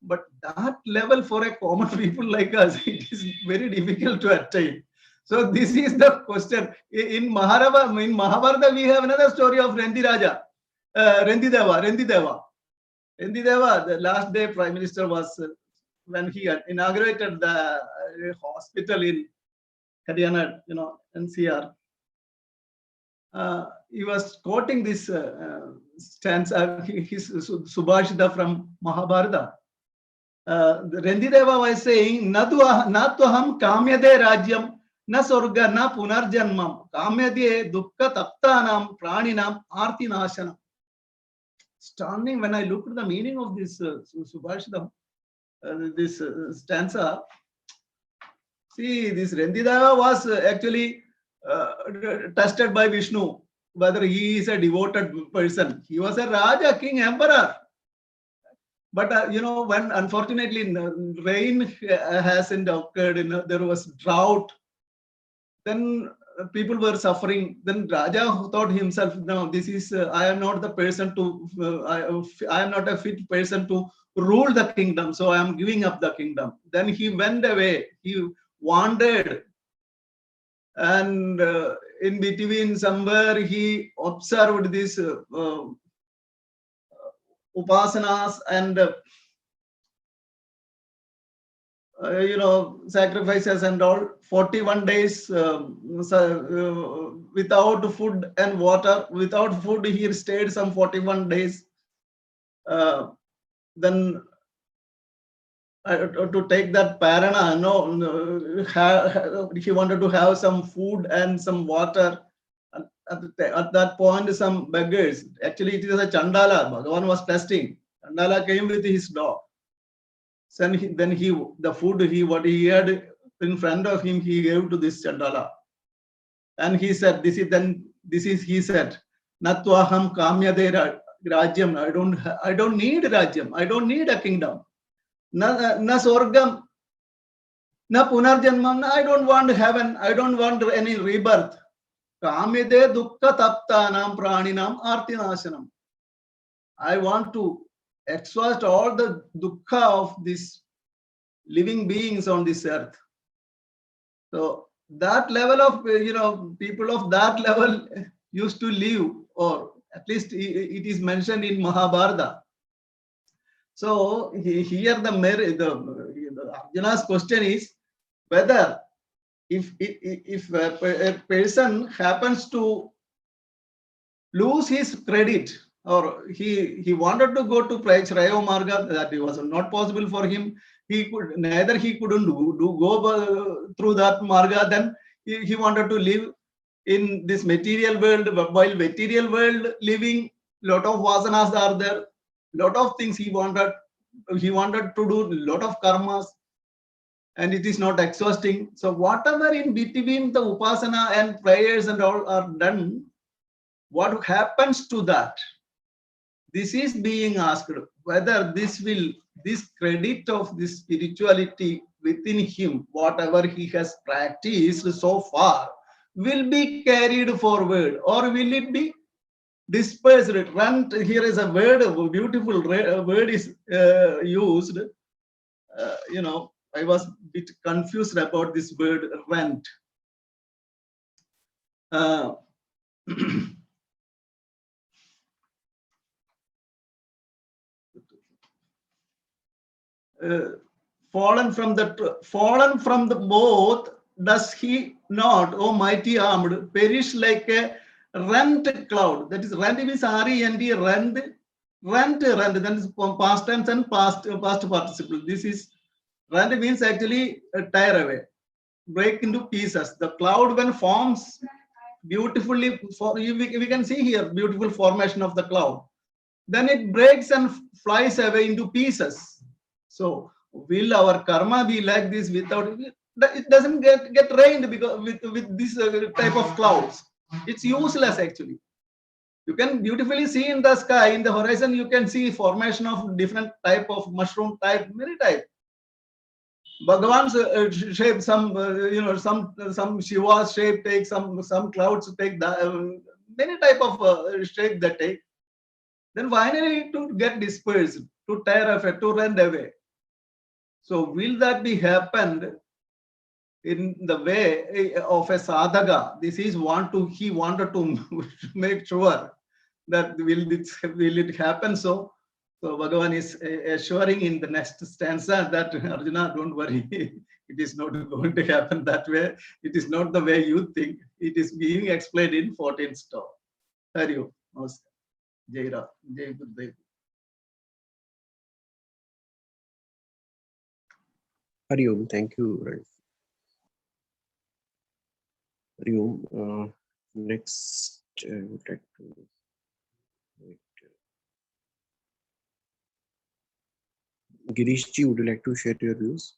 But that level for a common people like us, it is very difficult to attain. So this is the question. In Mahabharata, we have another story of Rendideva. The last day Prime Minister was when he inaugurated the hospital in Haryana, NCR. He was quoting this stanza, his Subhashita from Mahabharata. Rendideva was saying, Natwaham kamyade rajyam, na sorga na punarjanmam, kamyade dukkha taptanam praninam arti nashanam. Stunning when I looked at the meaning of this Subhashita, this stanza. See, this Rendideva was actually tested by Vishnu, whether he is a devoted person. He was a Raja, king, emperor. But, when unfortunately rain hasn't occurred, there was drought, then people were suffering. Then Raja thought himself, no, I am not the person I am not a fit person to rule the kingdom. So I am giving up the kingdom. Then he went away. He wandered. And in between somewhere he observed these upasanas and sacrifices and all. 41 days without food and water. Without food he stayed some 41 days. Then to take that parana, he wanted to have some food and some water. At that point, some beggars, actually it is a Chandala, Bhagavan was testing. Chandala came with his dog. Then the food what he had in front of him, he gave to this Chandala. And he said, he said, Natvaham kamyade rajyam, I don't need rajyam, I don't need a kingdom. Na sorgam, na punarjanmam, I don't want heaven, I don't want any rebirth. Kamide dukkha taptanam praninam artinashanam. I want to exhaust all the dukkha of these living beings on this earth. So that level of, people of that level used to live, or at least it is mentioned in Mahabharata. So here the Arjuna's question is whether if a person happens to lose his credit, or he wanted to go to Shrayo Marga, that it was not possible for him. He couldn't go through that Marga. Then he wanted to live in this material world. While material world living, lot of vasanas are there, lot of things he wanted to do, lot of karmas, and it is not exhausting. So whatever in between the upasana and prayers and all are done, what happens to that? This is being asked, whether this credit of this spirituality within him, whatever he has practiced so far, will be carried forward, or will it be dispersed? Rent, here is a word, a beautiful word is used. I was a bit confused about this word rent. Fallen from the both, does he not, O mighty armed, perish like a rent cloud? That is, rent means R-E-N-D, rent. That is past tense and past participle. This is rent means actually tear away, break into pieces. The cloud when forms beautifully, we can see here beautiful formation of the cloud. Then it breaks and flies away into pieces. So will our karma be like this without it? Doesn't get rained because with this type of clouds. It's useless actually. You can beautifully see in the sky, in the horizon, you can see formation of different type of mushroom type, many type. Bhagavan's shape, some Shiva's shape take, some clouds take many type of shape that take. Then finally to get dispersed, to tear away, to rend away. So will that be happened in the way of a sadhaka? This is he wanted to make sure that will it happen so. So Bhagavan is assuring in the next stanza that Arjuna, don't worry, it is not going to happen that way. It is not the way you think. It is being explained in 14th stop. Hari Om. Namaskar. Jai Ram. Jai Gurudev. Hari Om. Thank you, Ran. Hari Om. Next, I would like to wait. Girish ji, would you like to share your views?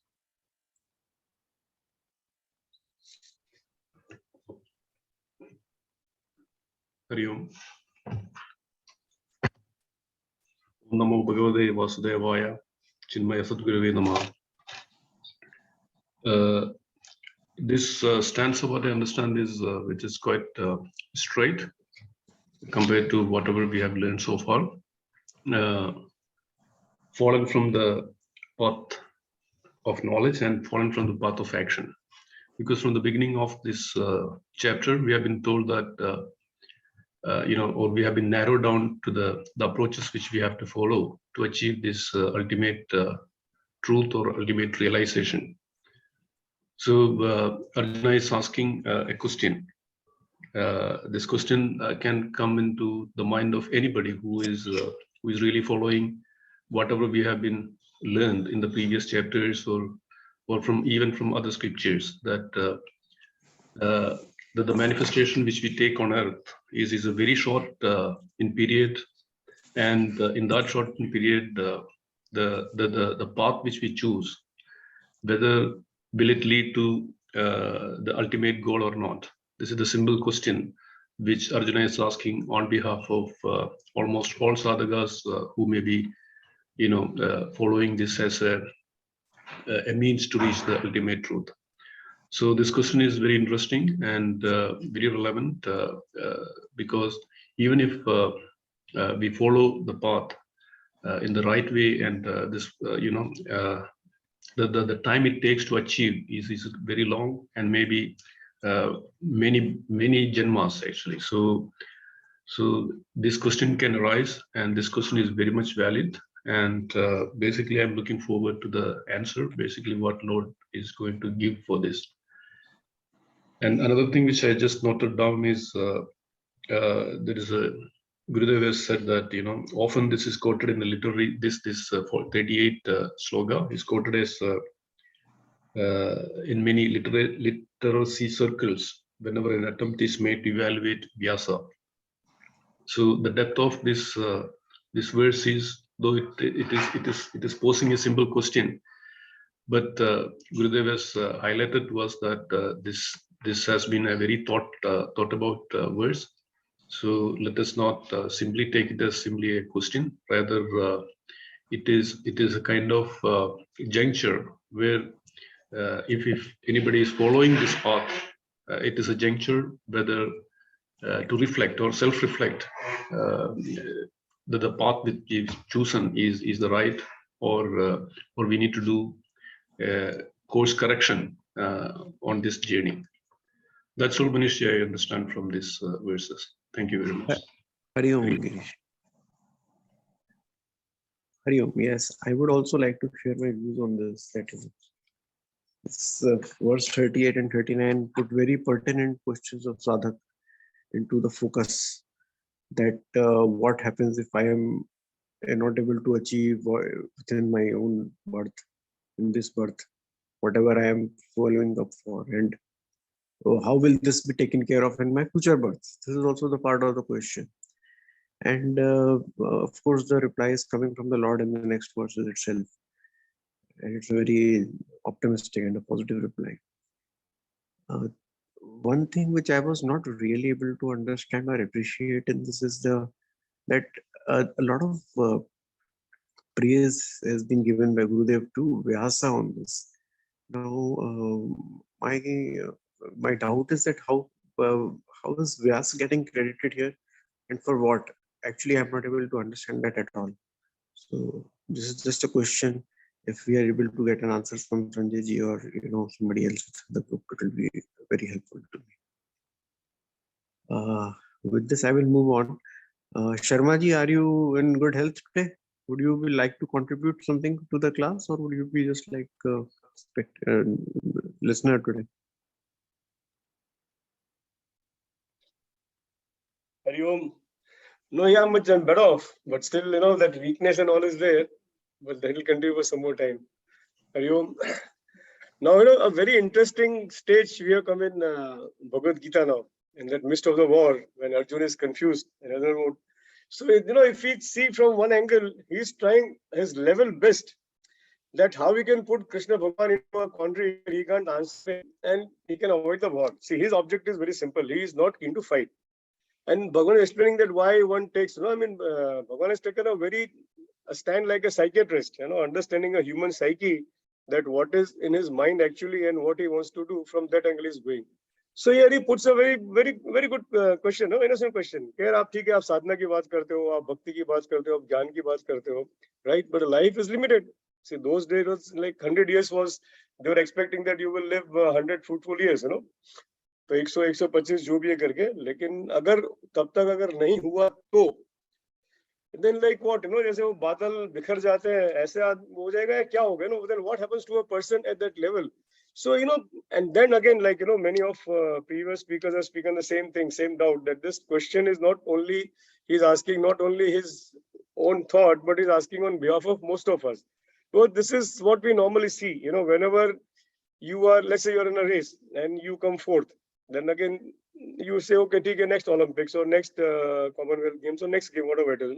Hari Om. Namo Bhagavate Vasudevaya, Chinmaya Study Group Members. This stanza, what I understand, is which is quite straight compared to whatever we have learned so far. Fallen from the path of knowledge and fallen from the path of action. Because from the beginning of this chapter, we have been told that, or we have been narrowed down to the approaches which we have to follow to achieve this ultimate truth or ultimate realization. So Arjuna is asking a question. This question can come into the mind of anybody who is really following whatever we have been learned in the previous chapters, or from even from other scriptures, that the manifestation which we take on earth is a very short in period, and in that short period, the path which we choose, whether will it lead to the ultimate goal or not? This is the simple question which Arjuna is asking on behalf of almost all sadhakas who may be, following this as a means to reach the ultimate truth. So this question is very interesting and very relevant because even if we follow the path in the right way, and the time it takes to achieve is very long, and maybe many janmas actually. So this question can arise, and this question is very much valid. And basically, I'm looking forward to the answer. Basically, what Lord is going to give for this. And another thing which I just noted down is there is a Gurudev has said that, you know, often this is quoted in the literary, this 38 sloga is quoted as in many literacy circles whenever an attempt is made to evaluate Vyasa. So the depth of this this verse is, though it is posing a simple question, but Gurudev has highlighted to us that this has been a very thought about verse. So let us not simply take it as simply a question. Rather, it is a kind of juncture where if anybody is following this path, it is a juncture whether to reflect or self-reflect that the path that we've chosen is the right, or we need to do course correction on this journey. That's all, Manish, I understand from these verses. Thank you very much. Hari Om, Girish. Hari Om, yes, I would also like to share my views on this. That is, it's, verse 38 and 39 put very pertinent questions of sadhak into the focus. That what happens if I am not able to achieve within my own birth, in this birth, whatever I am following up for, and how will this be taken care of in my future births? This is also the part of the question. And of course, the reply is coming from the Lord in the next verses itself. And it's a very optimistic and a positive reply. One thing which I was not really able to understand or appreciate in this is that a lot of praise has been given by Gurudev to Vyasa on this. Now, my doubt is that how is Vyasa getting credited here, and for what? Actually, I'm not able to understand that at all. So this is just a question. If we are able to get an answer from Sanjay ji or somebody else in the group, it will be very helpful to me. With this, I will move on. Sharma ji, are you in good health today? Would you like to contribute something to the class, or would you be just like listener today? Hari Om. No, yeah, much I'm better off, but still, that weakness and all is there, but that will continue for some more time. Hari Om. Now, a very interesting stage we have come in Bhagavad Gita now, in that midst of the war, when Arjuna is confused in another mode. So, if we see from one angle, he's trying his level best that how we can put Krishna Bhagavan into a quandary he can't answer and he can avoid the war. See, his objective is very simple. He is not keen to fight. And Bhagavan is explaining that why one takes, Bhagavan has taken a stand like a psychiatrist, understanding a human psyche, that what is in his mind actually and what he wants to do, from that angle is going. So here he puts a very, very, very good question, innocent question. Here आप ठीक है, आप साधना की बात करते हो, आप भक्ति की बात करते हो, आप ज्ञान की बात करते हो, right? But life is limited. See, those days was like 100 years was, they were expecting that you will live 100 fruitful years, तो 100-125 जो भी है करके, लेकिन अगर तब तक अगर नहीं हुआ तो then like what, जैसे वो बादल बिखर जाते हैं, ऐसे हो जाएगा या क्या होगा, then what happens to a person at that level? So, and then again, like, many of previous speakers have spoken the same thing, same doubt, that this question is not only, he's asking not only his own thought, but he's asking on behalf of most of us. So this is what we normally see, whenever you are, let's say you're in a race and you come fourth, then again, you say, okay, take next Olympics or next Commonwealth Games or next game, whatever it is,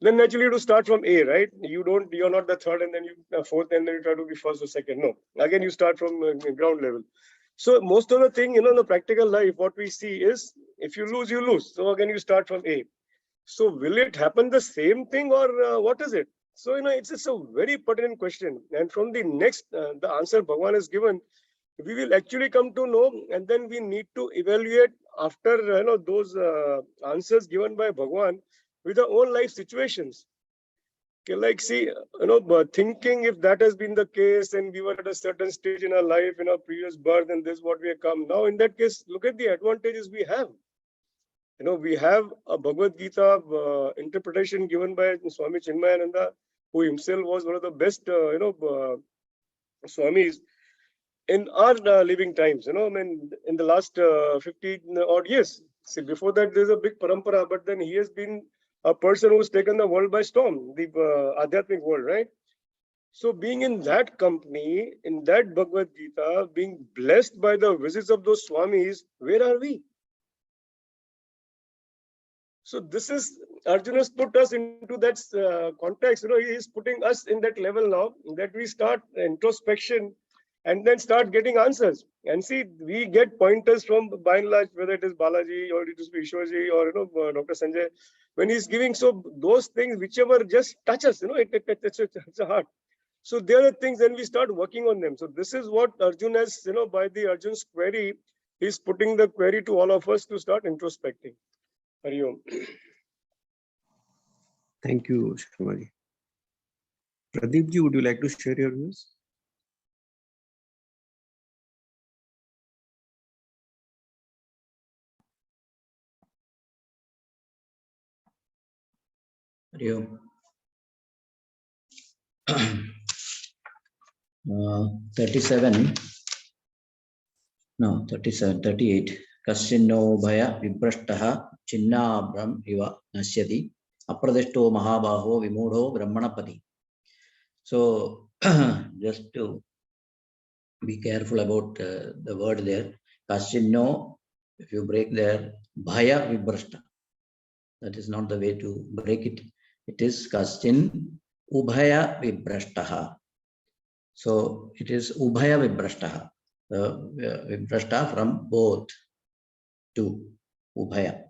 then naturally you have to start from A, right? You're not the third and then you fourth and then you try to be first or second. No, again, you start from ground level. So most of the thing, in the practical life, what we see is if you lose, you lose. So again, you start from A. So will it happen the same thing or what is it? So, it's a very pertinent question. And from the next, the answer Bhagavan has given, we will actually come to know, and then we need to evaluate after those answers given by Bhagavan with our own life situations. Okay, like see, thinking if that has been the case and we were at a certain stage in our life, in our previous birth, and this is what we have come now. In that case, look at the advantages we have. We have a Bhagavad Gita interpretation given by Swami Chinmaya, who himself was one of the best, Swamis. in our living times, I mean, in the last 15 odd years. See, before that, there's a big parampara, but then he has been a person who's taken the world by storm, the Adhyatmic world, right? So being in that company, in that Bhagavad Gita, being blessed by the visits of those Swamis, where are we? So this is, Arjuna has put us into that context, he is putting us in that level now that we start introspection and then start getting answers. And see, we get pointers from, by and large, whether it is Balaji or it is Vishwaji or, Dr. Sanjay, when he's giving, so those things, whichever just touch us, it's a heart. So there are things, and we start working on them. So this is what Arjuna has, by the Arjun's query, he's putting the query to all of us to start introspecting. Hari Om. Thank you, Sharmaji. Pradeep ji, would you like to share your views? Hari Om. 37, no, 37, 38. Kasyano bhaya viprashtaha chinnabram iva nasyati apradeshto mahabaho vimudho brahmanapati. So just to be careful about the word there. Kasyano, if you break there, bhaya viprashta. That is not the way to break it. It is kasyin ubhaya viprashtaha. So it is ubhaya viprashtaha. Viprashta from both to ubhaya.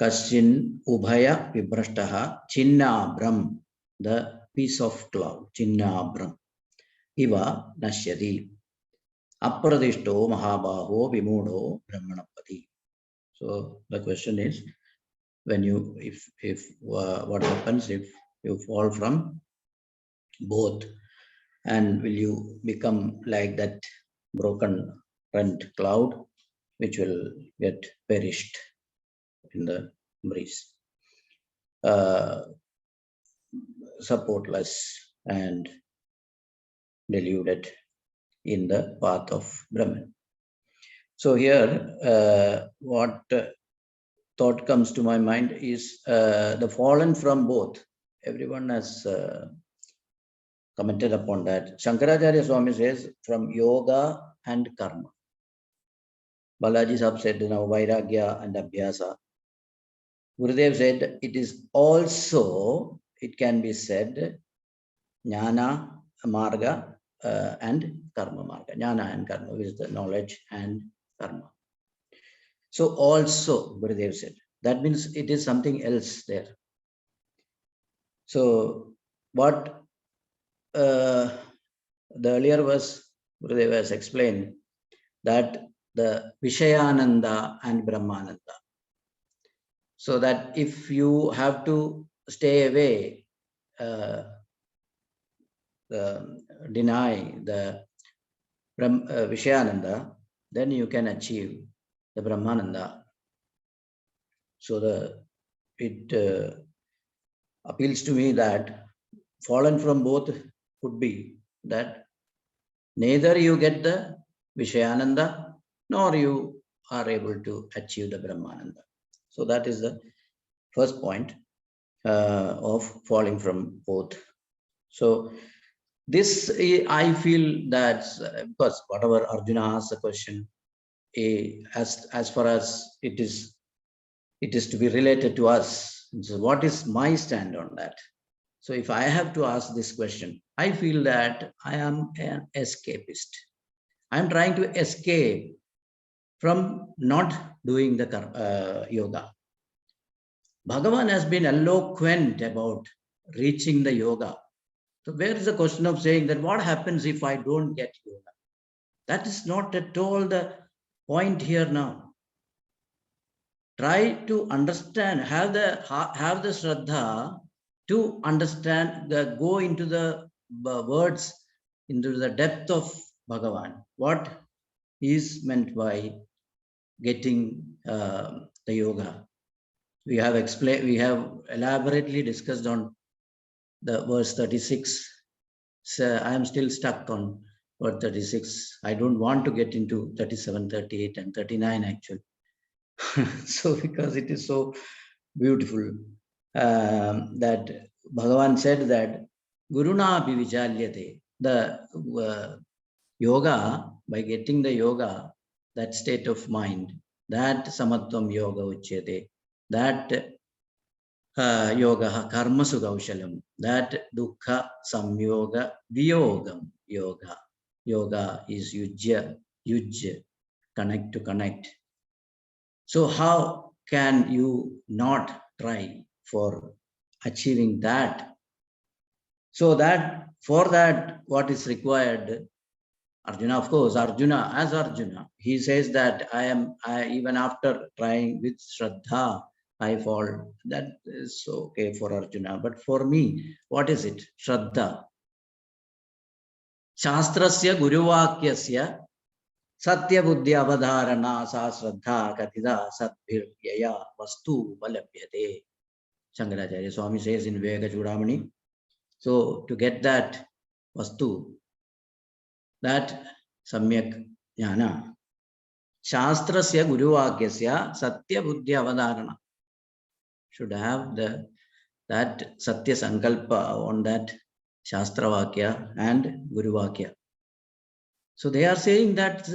Kasyin ubhaya viprashtaha chinnabram, the piece of cloud, chinnabram. Iva nasyati. Apradishto mahabaho vimudho brahmanapati. So the question is, when you, if what happens if you fall from both, and will you become like that broken rent cloud, which will get perished in the breeze, supportless and deluded in the path of Brahman. So here, what thought comes to my mind is the fallen from both. Everyone has commented upon that. Shankaracharya Swami says from yoga and karma. Balaji Sahib said Vairagya and Abhyasa. Gurudev said it is also, it can be said, Jnana Marga and Karma Marga. Jnana and Karma is the knowledge and karma. So also, Gurudev said, that means it is something else there. So what the earlier verse, Gurudev has explained that the Vishayananda and Brahmananda. So that if you have to stay away, deny the Vishayananda, then you can achieve the Brahmananda. So it appeals to me that fallen from both could be that neither you get the Vishayananda nor you are able to achieve the Brahmananda. So that is the first point of falling from both. So this, I feel that, because whatever Arjuna asks the question, as far as it is to be related to us. So what is my stand on that? So if I have to ask this question, I feel that I am an escapist. I'm trying to escape from not doing the yoga. Bhagavan has been eloquent about reaching the yoga. So where is the question of saying that what happens if I don't get yoga? That is not at all the point here now. Try to understand, have the Shraddha to understand, go into the words, into the depth of Bhagavan. What is meant by getting the yoga? We have explained, we have elaborately discussed on the verse 36. So I am still stuck on or 36. I don't want to get into 37, 38, and 39 actually. So because it is so beautiful that Bhagavan said that Guruna Bivichalyate, the yoga, by getting the yoga, that state of mind, that Samatvam Yoga Uchyate, that yoga karma sugaushalam, that dukkha samyoga viyogam yoga. Yoga is yujya, connect to connect. So how can you not try for achieving that? So that for that, what is required? Arjuna, of course, Arjuna, he says that I even after trying with Shraddha, I fall. That is okay for Arjuna. But for me, what is it? Shraddha. Shastrasya Guruvakyasya Satya Buddhi Avadharana Sa Shraddha Katida Satbhir Yaya Vastu Balabhyate. Shankaracharya Swami says in Viveka Chudamani. So to get that Vastu, that Samyak Jnana, Shastrasya Guruvakyasya Satya Buddhi Avadharana, should have that Satya Sankalpa on that Shastra Vakya and Guru Vakya. So they are saying that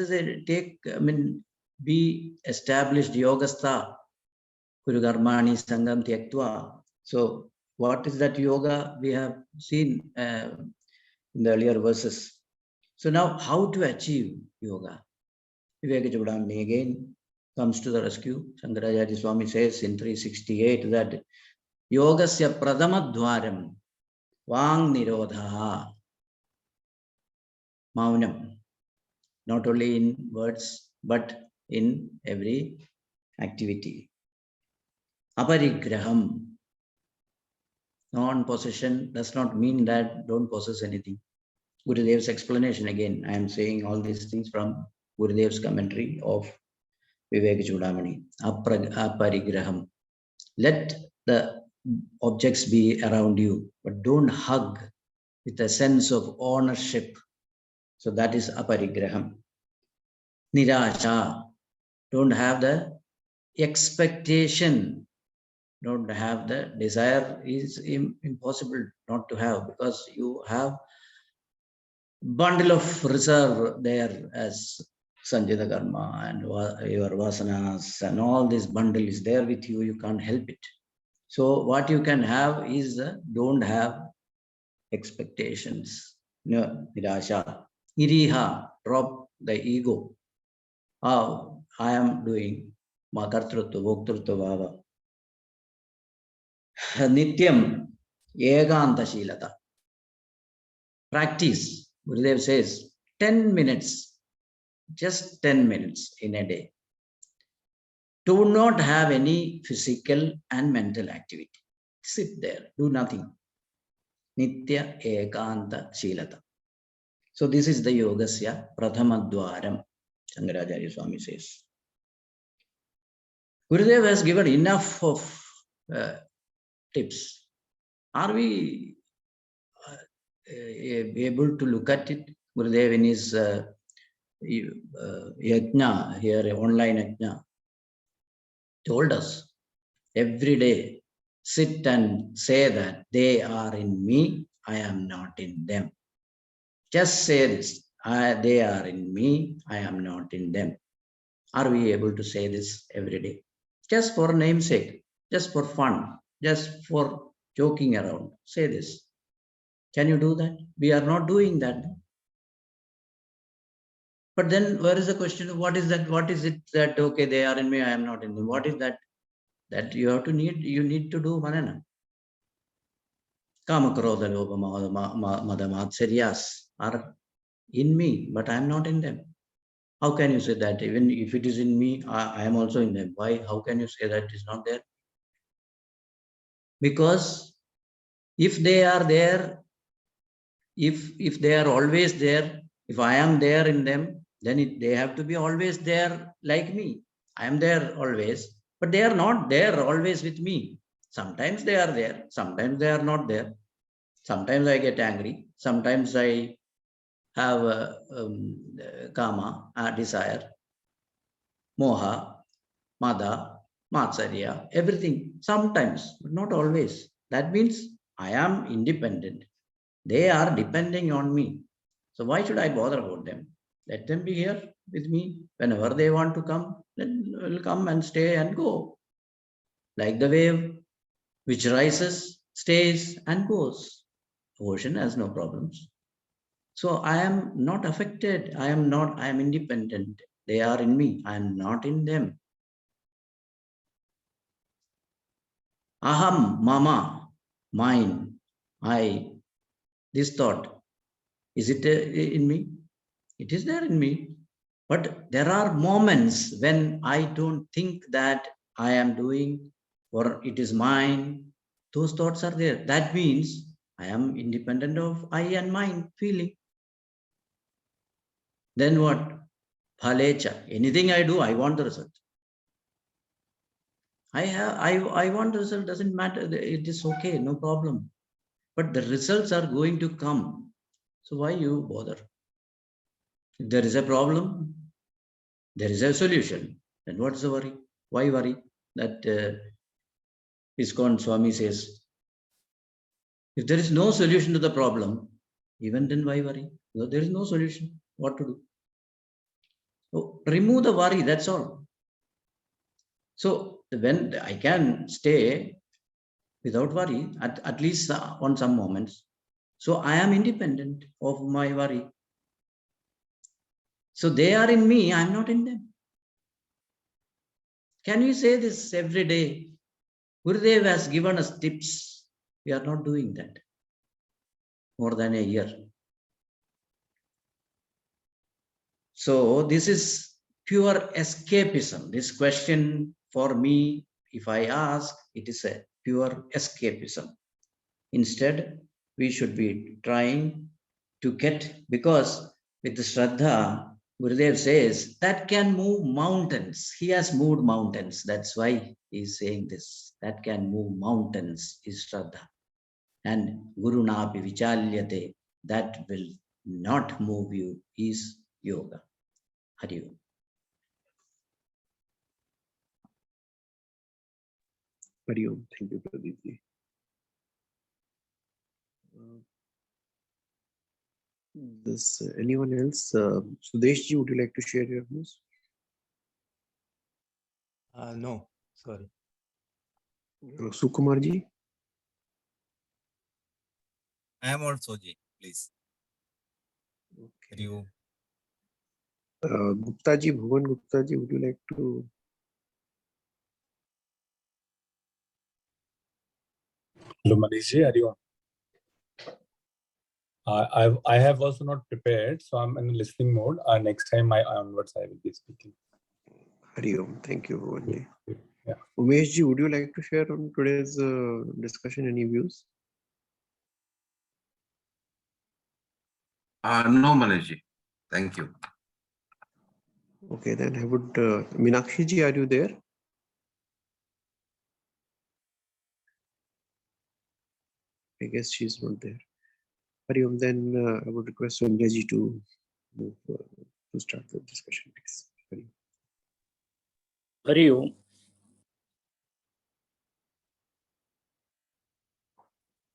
be established Yogastha, Guru Karmani Sangam Tyaktva. So what is that yoga we have seen in the earlier verses? So now how to achieve yoga? Viveka Chudamani again comes to the rescue. Shankaracharya Swami says in 368 that Yogasya Pradama Dwaram Vang Nirodha Maunam, not only in words but in every activity. Aparigraham, non-possession does not mean that don't possess anything. Gurudev's explanation again, I am saying all these things from Gurudev's commentary of Viveka Chudamani. Aparigraham. Let the objects be around you, but don't hug with a sense of ownership. So that is aparigraham. Nirasha. Don't have the expectation. Don't have the desire. Is impossible not to have, because you have bundle of reserve there as Sanjita Karma and your vasanas and all this bundle is there with you. You can't help it. So what you can have is don't have expectations. No, nirasha. Iriha, drop the ego. How I am doing makartrutva, bhoktrutva bhava. Nityam ekanta shilata. Practice. Gurudev says 10 minutes, just 10 minutes in a day. Do not have any physical and mental activity. Sit there, do nothing. Nitya ekanta shilata. So this is the yogasya prathamadwaram, Shankaracharya Swami says. Gurudev has given enough of tips. Are we able to look at it? Gurudev in his yajna here, online yajna, told us every day, sit and say that they are in me, I am not in them. Just say this, they are in me, I am not in them. Are we able to say this every day? Just for namesake, just for fun, just for joking around, say this. Can you do that? We are not doing that. But then where is the question? What is that? What is it that, okay, they are in me, I am not in them? What is that? That you have to you need to do manana. Kama krodha lobha mada matsaryas are in me, but I am not in them. How can you say that? Even if it is in me, I am also in them. Why? How can you say that it is not there? Because if they are there, if they are always there, if I am there in them, then they have to be always there like me. I am there always, but they are not there always with me. Sometimes they are there, sometimes they are not there. Sometimes I get angry, sometimes I have kama, desire, moha, mada, matsarya, everything, sometimes, but not always. That means I am independent. They are depending on me. So why should I bother about them? Let them be here with me. Whenever they want to come, then will come and stay and go. Like the wave, which rises, stays, and goes. Ocean has no problems. So I am not affected. I am independent. They are in me. I am not in them. Aham, mama, mine, I, this thought, is it in me? It is there in me. But there are moments when I don't think that I am doing or it is mine. Those thoughts are there. That means I am independent of I and mine feeling. Then what? Phalecha. Anything I do, I want the result. I want the result, doesn't matter. It is okay, no problem. But the results are going to come. So why you bother? If there is a problem, there is a solution. Then what's the worry? Why worry? That ISKCON Swami says, if there is no solution to the problem, even then why worry? Because there is no solution. What to do? So remove the worry, that's all. So when I can stay without worry, at least on some moments. So I am independent of my worry. So they are in me, I'm not in them. Can we say this every day? Gurudev has given us tips. We are not doing that. More than a year. So this is pure escapism. This question for me, if I ask, it is a pure escapism. Instead, we should be trying to get, because with the Shraddha, Gurudev says that can move mountains. He has moved mountains. That's why he's saying this. That can move mountains is Shraddha. And Guru Napi Vichalyate, that will not move you is yoga. Hari Om. Hari Om. Thank you, Pradeep ji. This anyone else? Sudesh ji, would you like to share your views? No, sorry. Sukumar ji? I am also Ji, please. Okay. You. Gupta ji, Bhuvan Gupta ji, would you like to? Hello, Manish ji, are you on? I have also not prepared, so I'm in listening mode. Next time onwards, I will be speaking. Hari Om. Thank you, Bhuvan ji. Yeah. Umesh ji, would you like to share on today's discussion any views? No, Manish ji. Thank you. Okay, then I would. Meenakshi ji, are you there? I guess she's not there. Hari Om, then I would request Sanjay ji to move to start the discussion, please. Hari Om. Hari Om.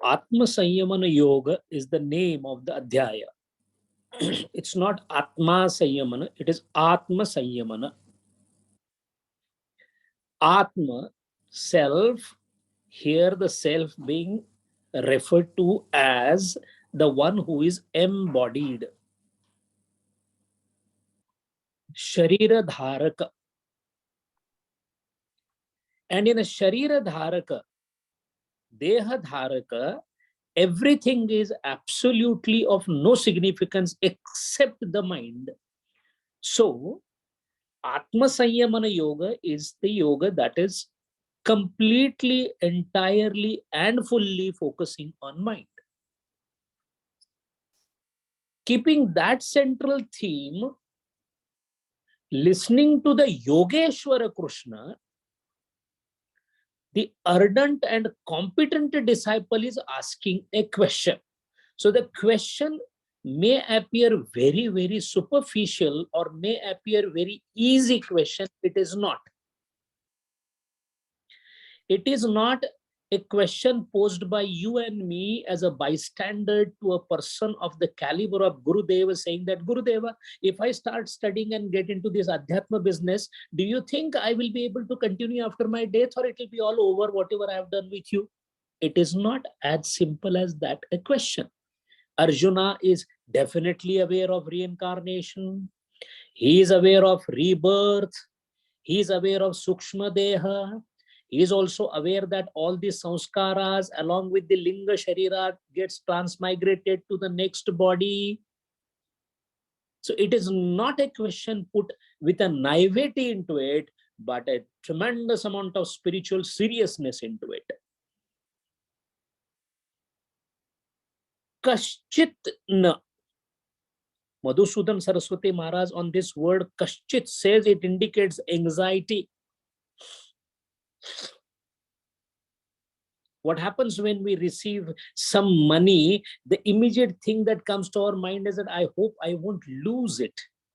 Atma Sanyamana Yoga is the name of the Adhyaya. It's not Atma Sanyamana, it is Atma Sanyamana. Atma, self, here the self being referred to as the one who is embodied. Sharira Dharaka. And in a Sharira Dharaka, Deha Dharaka, everything is absolutely of no significance except the mind. So, Atma Sanyamana Yoga is the yoga that is completely, entirely, and fully focusing on mind. Keeping that central theme, listening to the Yogeshwara Krishna, the ardent and competent disciple is asking a question. So the question may appear very, very superficial or may appear very easy question. It is not. It is not a question posed by you and me as a bystander to a person of the caliber of Gurudeva, saying that, Gurudeva, if I start studying and get into this Adhyatma business, do you think I will be able to continue after my death, or it will be all over, whatever I have done with you? It is not as simple as that a question. Arjuna is definitely aware of reincarnation. He is aware of rebirth. He is aware of Sukshma Deha. He is also aware that all these sanskaras along with the Linga Sharira gets transmigrated to the next body. So it is not a question put with a naivety into it, but a tremendous amount of spiritual seriousness into it. Kaschit na. Madhusudan Saraswati Maharaj on this word kaschit says it indicates anxiety. What happens when we receive some money? The immediate thing that comes to our mind is that I hope I won't lose it.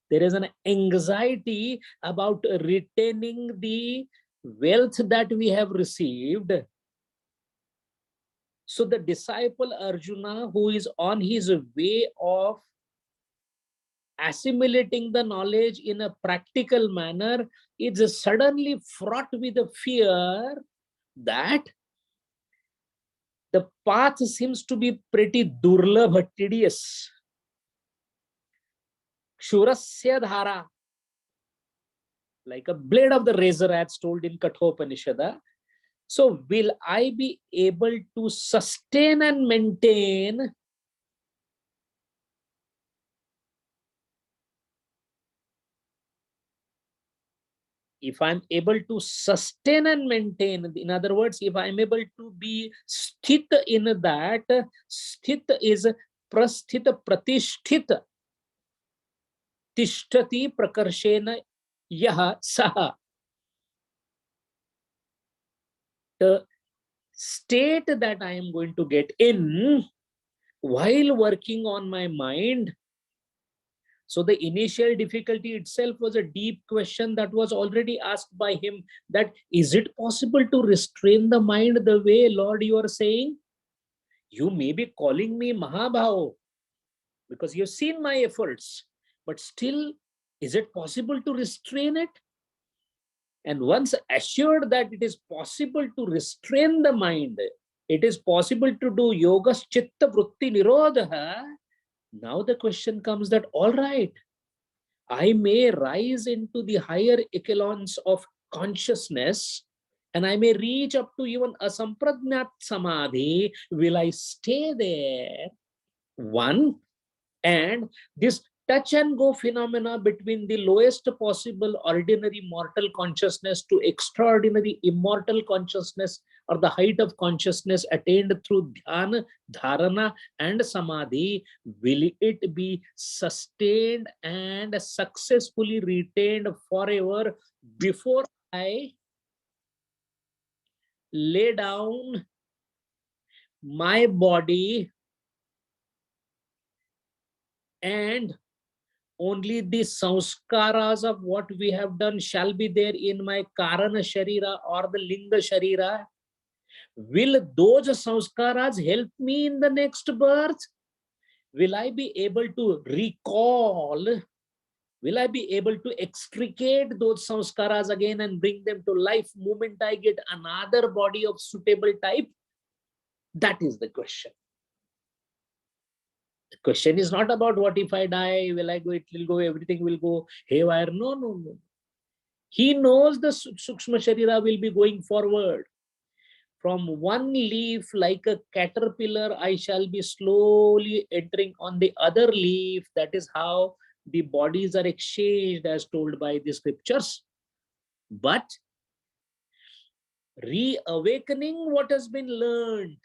There is an anxiety about retaining the wealth that we have received. So the disciple Arjuna, who is on his way of assimilating the knowledge in a practical manner, is suddenly fraught with a fear that the path seems to be pretty durlabha, tedious. Kshurasya dhara, like a blade of the razor, as told in Kathopanishada. So will I be able to sustain and maintain if I'm able to sustain and maintain, in other words, if I'm able to be sthita in that, sthita is prasthita pratisthita, tishtati prakarshena yaha saha. The state that I am going to get in while working on my mind. So the initial difficulty itself was a deep question that was already asked by him, that is it possible to restrain the mind the way, Lord, you are saying? You may be calling me Mahabhao because you've seen my efforts, but still, is it possible to restrain it? And once assured that it is possible to restrain the mind, it is possible to do yogas chitta vritti nirodha. Now the question comes that, all right, I may rise into the higher echelons of consciousness and I may reach up to even a sampradnyat samadhi. Will I stay there? One, and this touch and go phenomena between the lowest possible ordinary mortal consciousness to extraordinary immortal consciousness, or the height of consciousness attained through dhyana, dharana and samadhi, will it be sustained and successfully retained forever before I lay down my body and only the sanskaras of what we have done shall be there in my Karana Sharira or the Linga Sharira? Will those sanskaras help me in the next birth? Will I be able to recall? Will I be able to extricate those sanskaras again and bring them to life moment I get another body of suitable type? That is the question. The question is not about what if I die, will I go, it will go, everything will go haywire. No, no, no. He knows the Sukshma Sharira will be going forward. From one leaf, like a caterpillar, I shall be slowly entering on the other leaf. That is how the bodies are exchanged as told by the scriptures. But reawakening what has been learned,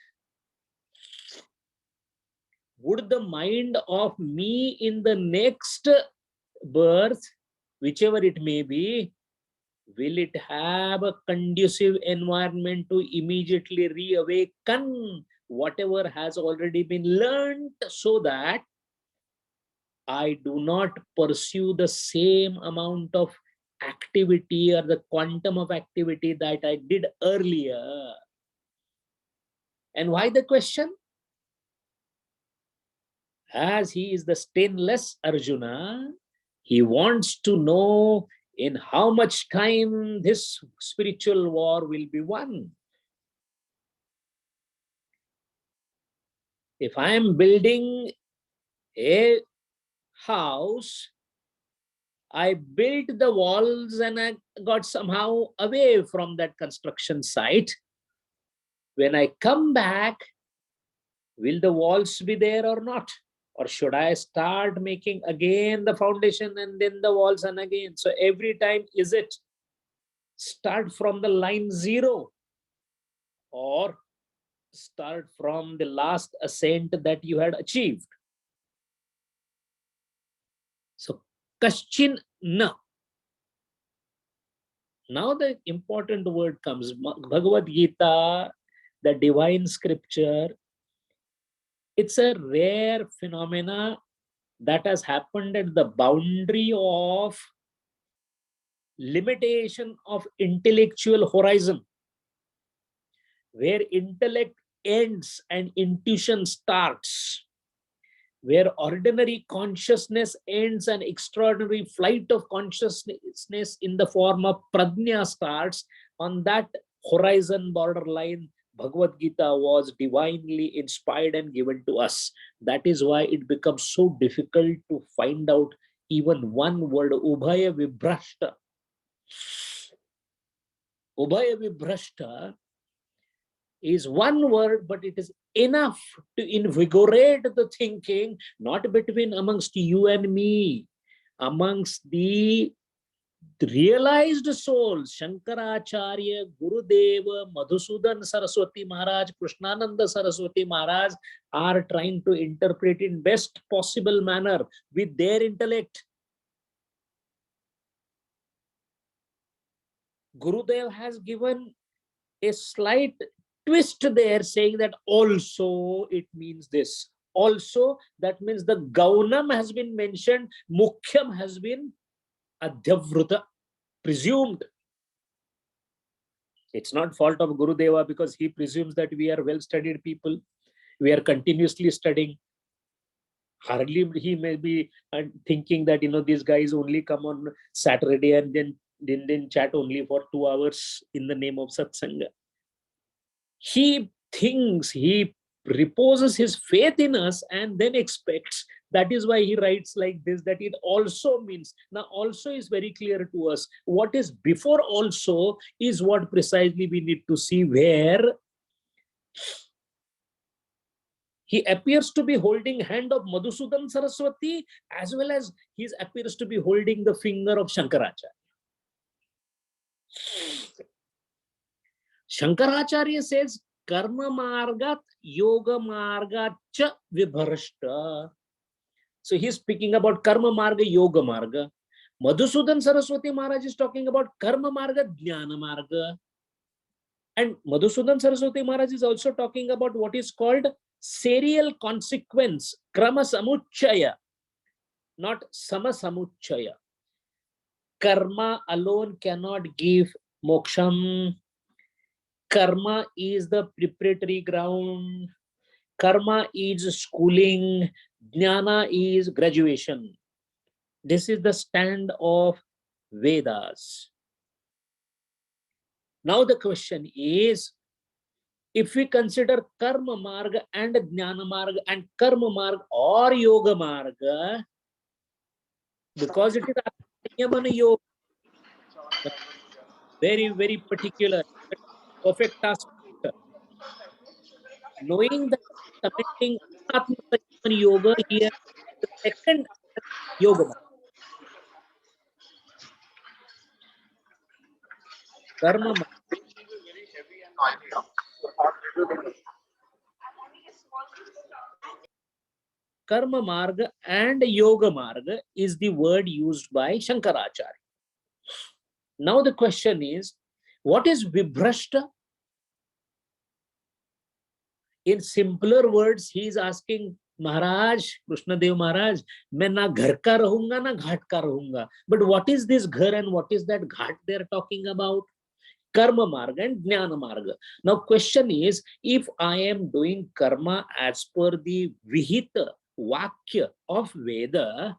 would the mind of me in the next birth, whichever it may be, will it have a conducive environment to immediately reawaken whatever has already been learned, so that I do not pursue the same amount of activity or the quantum of activity that I did earlier. And why the question? As he is the stainless Arjuna, he wants to know in how much time this spiritual war will be won. If I am building a house, I built the walls and I got somehow away from that construction site. When I come back, will the walls be there or not? Or should I start making again the foundation and then the walls and again? So every time, is it start from the line 0 or start from the last ascent that you had achieved? So Kaschin na. Now the important word comes. Bhagavad Gita, the divine scripture, it's a rare phenomena that has happened at the boundary of limitation of intellectual horizon, where intellect ends and intuition starts, where ordinary consciousness ends and extraordinary flight of consciousness in the form of prajna starts. On that horizon borderline, Bhagavad Gita was divinely inspired and given to us. That is why it becomes so difficult to find out even one word, Ubhaya Vibhrashta. Ubhaya Vibhrashta is one word, but it is enough to invigorate the thinking, not between amongst you and me, amongst the realized souls. Shankaracharya, Gurudeva, Madhusudan Saraswati Maharaj, Krishnananda Saraswati Maharaj are trying to interpret in best possible manner with their intellect. Gurudev has given a slight twist there, saying that also it means this. Also, that means the Gaunam has been mentioned, Mukhyam has been Adhyavruta, presumed. It's not fault of Gurudeva because he presumes that we are well-studied people. We are continuously studying. Hardly he may be thinking that, these guys only come on Saturday and then chat only for 2 hours in the name of Satsanga. He thinks, he reposes his faith in us and then expects. That is why he writes like this, that it also means. Now also is very clear to us. What is before also is what precisely we need to see, where he appears to be holding hand of Madhusudan Saraswati, as well as he appears to be holding the finger of Shankaracharya. Shankaracharya says, Karma Margat Yoga Marga Cha Vibharashta. So he's speaking about Karma Marga, Yoga Marga. Madhusudan Saraswati Maharaj is talking about Karma Marga, Jnana Marga. And Madhusudan Saraswati Maharaj is also talking about what is called serial consequence, Krama Samuchaya, not Sama Samuchaya. Karma alone cannot give moksham. Karma is the preparatory ground. Karma is schooling. Jnana is graduation. This is the stand of Vedas. Now the question is, if we consider Karma Marga and Jnana Marga and Karma Marga or Yoga Marga, because it is Yamana Yoga, very, very particular, perfect task. Knowing that committing Atma Yoga here, the second Yoga Marga. Karma Marga. Karma Marga and Yoga Marga is the word used by Shankaracharya. Now the question is, what is Vibhrashta? In simpler words, he is asking महाराज कृष्णदेव महाराज, मैं ना घर का रहूंगा ना घाट का रहूंगा. But what is this ghar and what is that ghat they are talking about? Karma marga and jnana marga. Now question is, if I am doing karma as per the vihita vakya of Veda,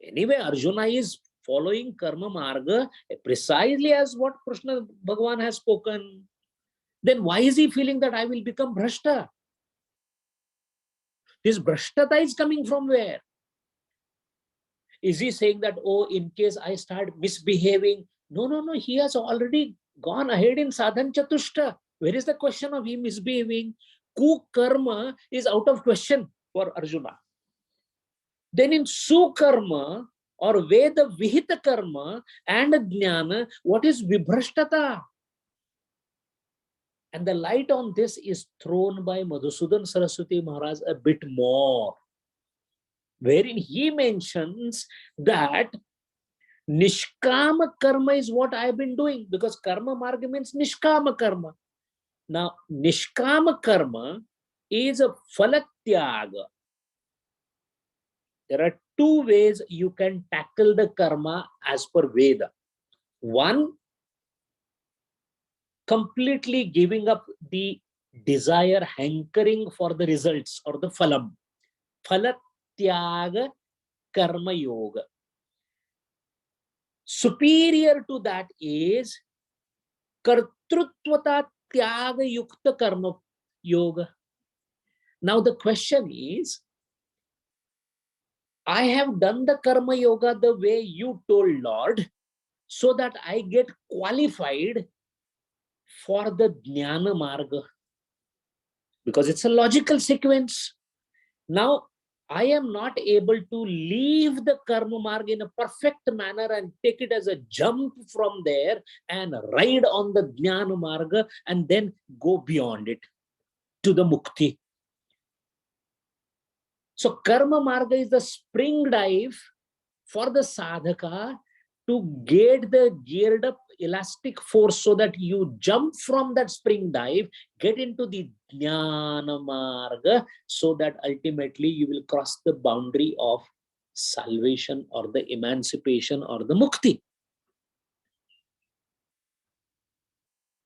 anyway Arjuna is following karma marga precisely as what Krishna Bhagavan has spoken. Then why is he feeling that I will become bhrashta? This bhrashtata is coming from where? Is he saying that, oh, in case I start misbehaving? No, no, no. He has already gone ahead in sadhan chatushta. Where is the question of him misbehaving? Kukarma is out of question for Arjuna. Then in sukarma or Veda vihita karma and jnana, what is vibhrashtata? And the light on this is thrown by Madhusudan Saraswati Maharaj a bit more, wherein he mentions that nishkama karma is what I've been doing, because karma marga means nishkama karma. Now, nishkama karma is a phalatyaga. There are two ways you can tackle the karma as per Veda. One, completely giving up the desire, hankering for the results or the phalam. Phalatyaga karma yoga. Superior to that is kartrutvata tyaga yukta karma yoga. Now the question is, I have done the karma yoga the way you told, Lord, so that I get qualified for the jnana marga, because it's a logical sequence. Now I am not able to leave the karma marga in a perfect manner and take it as a jump from there and ride on the jnana marga and then go beyond it to the mukti. So karma marga is the spring dive for the sadhaka to get the geared up elastic force so that you jump from that spring dive, get into the jnana marga, so that ultimately you will cross the boundary of salvation or the emancipation or the mukti.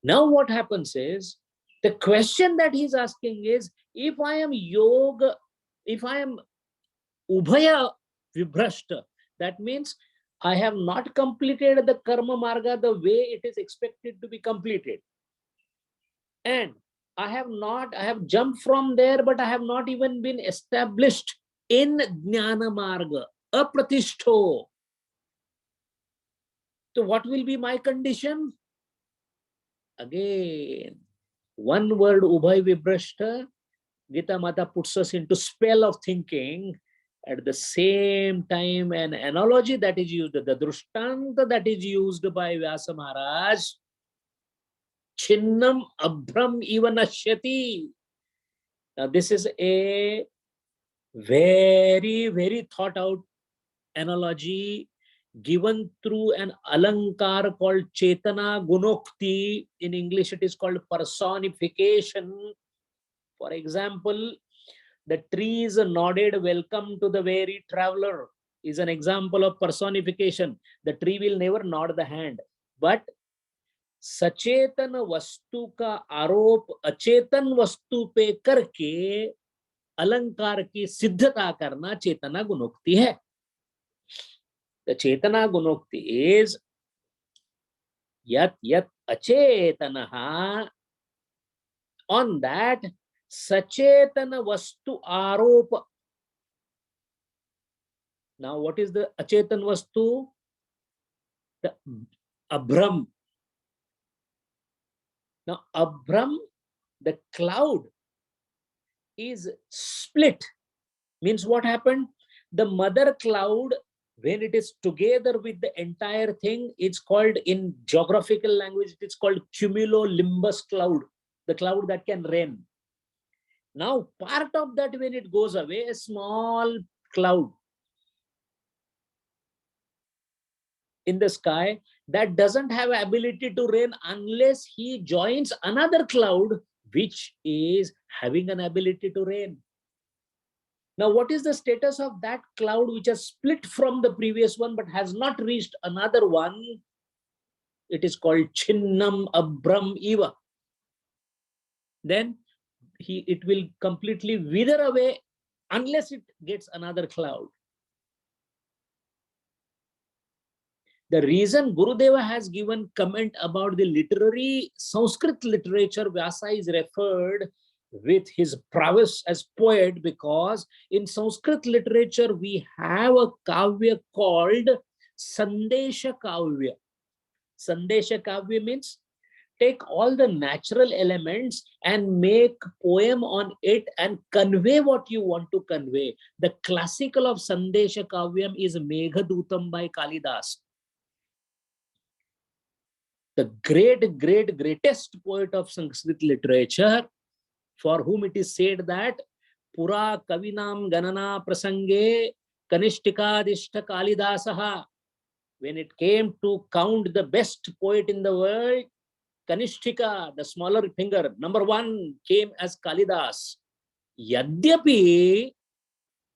Now what happens is, the question that he's asking is, if I am yoga, if I am ubhaya vibhrashta, that means I have not completed the karma marga the way it is expected to be completed. And I have jumped from there, but I have not even been established in jnana marga, apratishto. So what will be my condition? Again, one word, ubhay vibhrashta. Gita Mata puts us into spell of thinking. At the same time, an analogy that is used, the drishtanta that is used by Vyasa Maharaj, Chinnam abhram ivanashyati. Now this is a very, very thought out analogy given through an alankar called Chetana Gunokti. In English it is called personification. For example, the trees nodded welcome to the weary traveler is an example of personification. The tree will never nod the hand, but सचेतन वस्तु का आरोप अचेतन वस्तु पे करके अलंकार की सिद्धता करना चेतना गुणोक्ति है. The Chetna गुणोक्ति is yat yat achetanaha, on that sachetana vastu aropa. Now what is the achetan vastu? The abhram. Now abhram, the cloud is split. Means what happened? The mother cloud, when it is together with the entire thing, it's called, in geographical language, it's called cumulonimbus cloud, the cloud that can rain. Now part of that, when it goes away, a small cloud in the sky that doesn't have ability to rain unless he joins another cloud which is having an ability to rain. Now, what is the status of that cloud which has split from the previous one but has not reached another one? It is called Chinnam Abram Eva. Then it will completely wither away unless it gets another cloud. The reason Gurudeva has given comment about the literary Sanskrit literature, Vyasa is referred with his prowess as poet, because in Sanskrit literature we have a kavya called Sandesha Kavya. Sandesha Kavya means take all the natural elements and make poem on it and convey what you want to convey. The classical of Sandesha Kavyam is Meghadutam by Kalidas. The greatest poet of Sanskrit literature, for whom it is said that Pura Kavinam Ganana Prasange Kanishtikadishta Kalidasaha. When it came to count the best poet in the world, Kanishtika, the smaller finger, number one, came as Kalidas. Yadyapi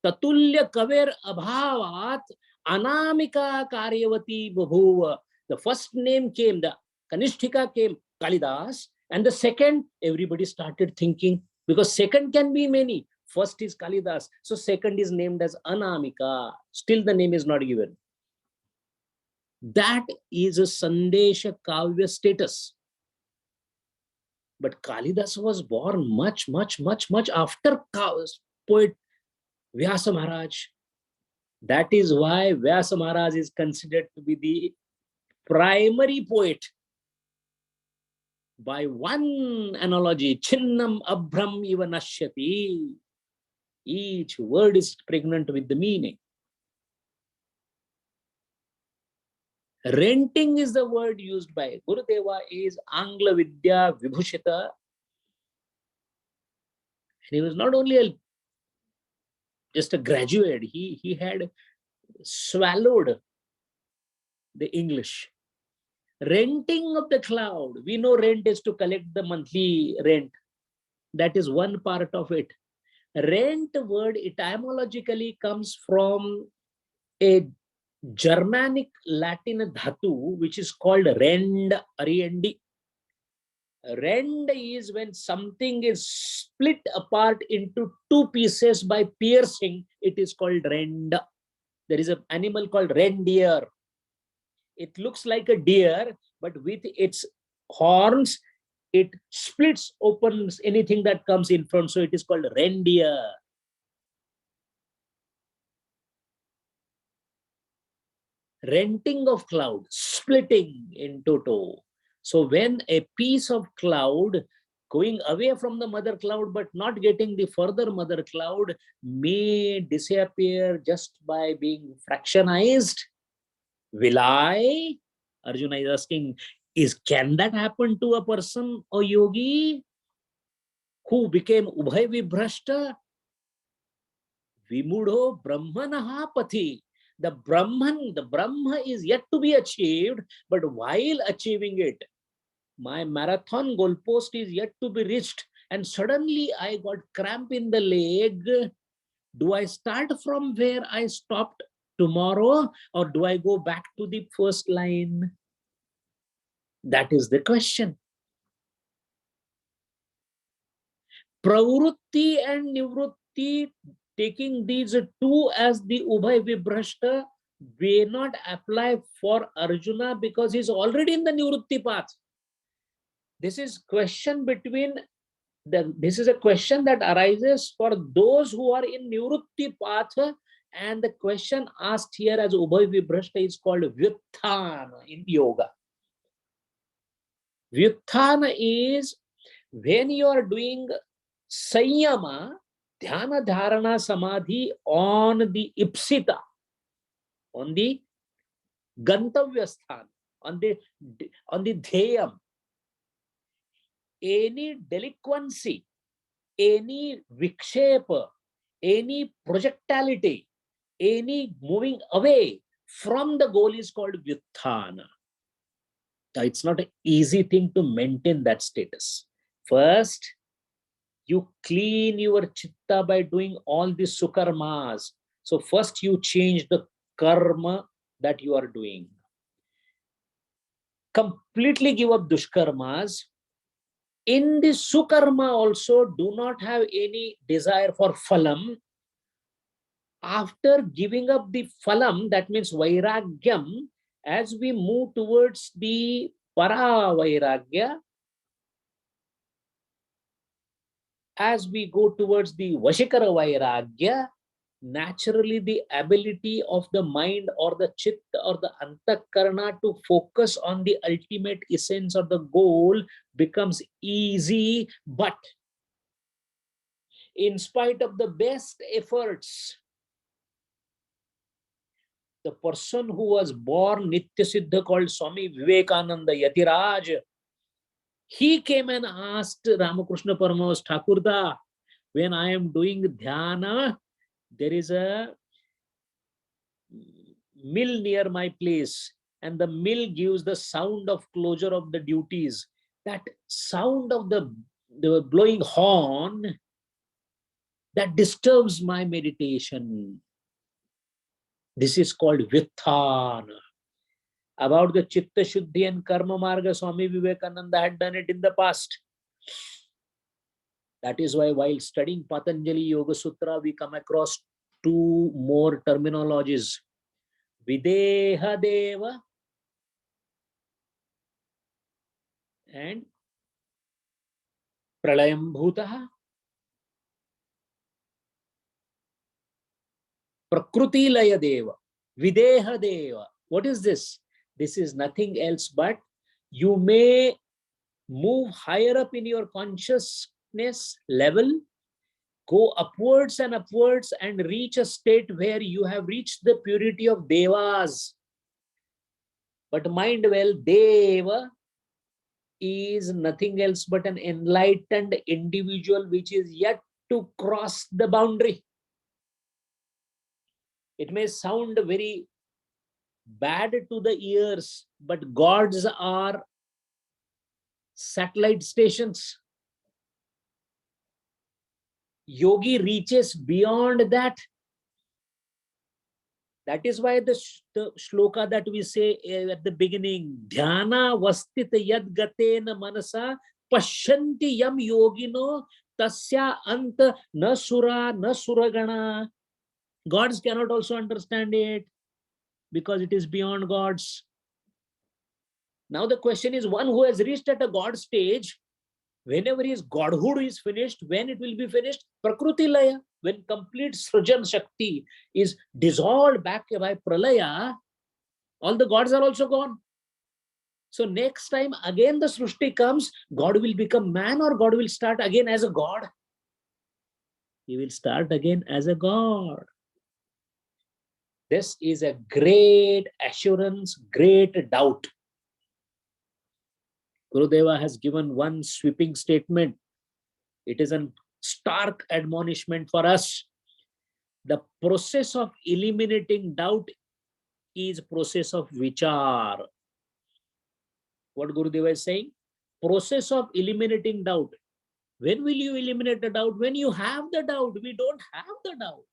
Tatulya Kaver Abhavat Anamika Karyavati Babhuva. The first name came, the Kanishtika came, Kalidas, and the second, everybody started thinking, because second can be many. First is Kalidas, so second is named as Anamika. Still the name is not given. That is a Sandesha Kavya status. But Kalidas was born much after poet Vyasa Maharaj. That is why Vyasa Maharaj is considered to be the primary poet. By one analogy, Chinnam Abram Iva Nashyati. Each word is pregnant with the meaning. Renting is the word used by Gurudeva, is Angla Vidya Vibhushita. And he was not only just a graduate, he had swallowed the English. Renting of the cloud. We know rent is to collect the monthly rent. That is one part of it. Rent word etymologically comes from a Germanic Latin dhatu, which is called rend, R-E-N-D. Rend is when something is split apart into two pieces by piercing. It is called rend. There is an animal called reindeer. It looks like a deer, but with its horns, it splits, opens anything that comes in front. So it is called reindeer. Renting of cloud, splitting in toto. So when a piece of cloud going away from the mother cloud but not getting the further mother cloud may disappear just by being fractionized, will I? Arjuna is asking, can that happen to a person or yogi who became Ubhay Vibhrashta? Vimudho Brahmanaha Pathi. The Brahma is yet to be achieved, but while achieving it, my marathon goalpost is yet to be reached, and suddenly I got cramp in the leg. Do I start from where I stopped tomorrow, or do I go back to the first line? That is the question. Pravrutti and Nivrutti, taking these two as the Ubhay Vibhrashta, may not apply for Arjuna because he's already in the Nivrutti path. This is question between this is a question that arises for those who are in Nivrutti path, and the question asked here as Ubhay Vibhrashta is called Vyuthana in yoga. Vyuthana is when you are doing Sanyama, Dhyana Dharana Samadhi on the Ipsita, on the Gantavya-sthan, on the Dhyayam. Any delinquency, any vikshepa, any projectility, any moving away from the goal is called Vyuthana. Now, it's not an easy thing to maintain that status. First, You clean your chitta by doing all the sukarmas. So first you change the karma that you are doing. Completely give up dushkarmas. In the sukarma also, do not have any desire for phalam. After giving up the phalam, that means vairagyam, as we move towards the para vairagya, as we go towards the vashikara vairagya, naturally the ability of the mind or the chitta or the antakarana to focus on the ultimate essence or the goal becomes easy. But in spite of the best efforts, the person who was born Nitya Siddha called Swami Vivekananda Yatiraj, he came and asked Ramakrishna Paramahansa Thakurda, when I am doing dhyana, there is a mill near my place, and the mill gives the sound of closure of the duties. That sound of the blowing horn, that disturbs my meditation. This is called Vitthana. About the Chitta Shuddhi and Karma Marga, Swami Vivekananda had done it in the past. That is why while studying Patanjali Yoga Sutra, we come across two more terminologies. Videha Deva and Pralayam Bhutaha. Prakruti Laya Deva. Videha Deva. What is this? This is nothing else but you may move higher up in your consciousness level, go upwards and reach a state where you have reached the purity of devas. But mind well, deva is nothing else but an enlightened individual which is yet to cross the boundary. It may sound very bad to the ears, but gods are satellite stations. Yogi reaches beyond that. That is why the shloka that we say at the beginning, dhyana vastita yad gatena manasa pashyanti yam yogino tasya anta na sura na suragana. Gods cannot also understand it because it is beyond gods. Now the question is, one who has reached at a God stage, whenever his godhood is finished, when it will be finished? Prakruti Laya. When complete Srajan Shakti is dissolved back by Pralaya, all the gods are also gone. So next time again the Srushti comes, God will become man or God will start again as a God? He will start again as a God. This is a great assurance, great doubt. Gurudeva has given one sweeping statement. It is a stark admonishment for us. The process of eliminating doubt is process of vichar. What Gurudeva is saying? Process of eliminating doubt. When will you eliminate the doubt? When you have the doubt. We don't have the doubt.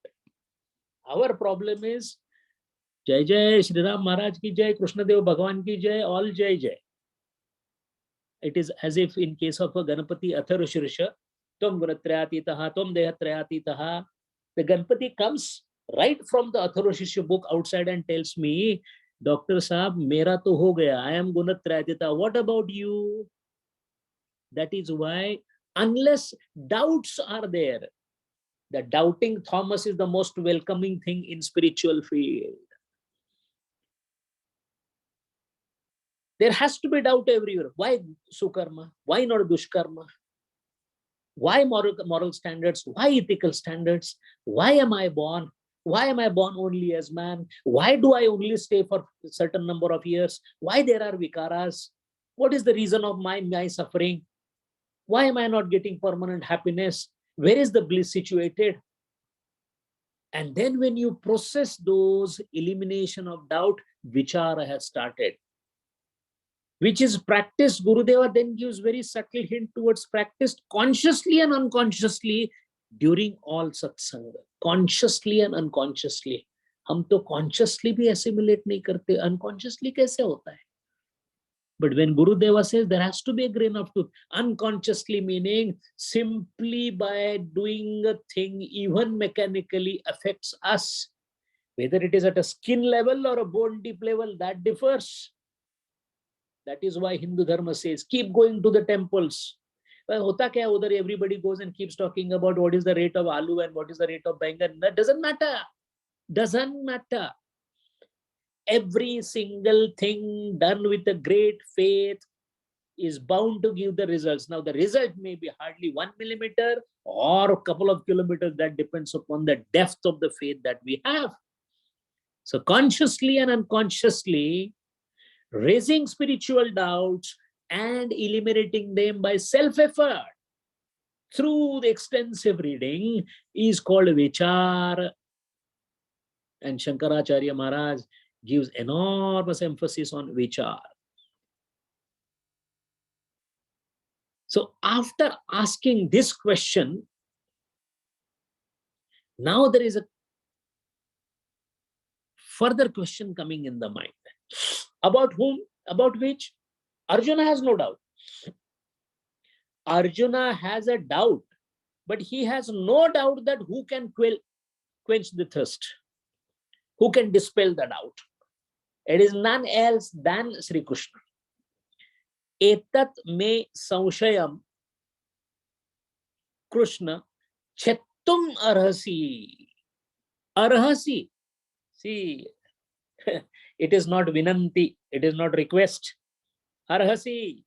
Our problem is Jai Jai Shri Ram Maharaj ki Jai, Krishna Deva Bhagavan ki Jai, all Jai Jai. It is as if in case of a Ganapati Atharvashirsha, Tvam Gunatrayatitaha, Tvam Dehatrayatitaha. The Ganapati comes right from the Atharvashirsha book outside and tells me, Dr. Saab, mera to ho gaya. I am Gunatrayatita. What about you? That is why, unless doubts are there, the doubting Thomas is the most welcoming thing in spiritual field. There has to be doubt everywhere. Why sukarma? Why not dushkarma? Why moral standards? Why ethical standards? Why am I born? Why am I born only as man? Why do I only stay for a certain number of years? Why there are vikaras? What is the reason of my suffering? Why am I not getting permanent happiness? Where is the bliss situated? And then when you process those, elimination of doubt, vichara has started. which is practiced, Gurudeva then gives very subtle hint towards practiced consciously and unconsciously during all satsang, consciously and unconsciously. हम तो consciously भी assimilate नहीं करते, unconsciously कैसे होता है? But when Gurudeva says there has to be a grain of truth, unconsciously meaning simply by doing a thing, even mechanically affects us. Whether it is at a skin level or a bone deep level, that differs. That is why Hindu Dharma says, keep going to the temples. Well, hota kya udhar everybody goes and keeps talking about what is the rate of aloo and what is the rate of bangan. That doesn't matter. Doesn't matter. Every single thing done with a great faith is bound to give the results. Now, the result may be hardly 1 millimeter or a couple of kilometers. That depends upon the depth of the faith that we have. So consciously and unconsciously, raising spiritual doubts and eliminating them by self-effort through the extensive reading is called vichar. And Shankaracharya Maharaj gives enormous emphasis on vichar. So after asking this question, now there is a further question coming in the mind. About whom? About which? Arjuna has no doubt. Arjuna has a doubt, but he has no doubt that who can quench the thirst? Who can dispel the doubt? It is none else than Sri Krishna. Etat me samshayam Krishna chettum arhasi. Arhasi. See, it is not vinanti, it is not request. Arhasi.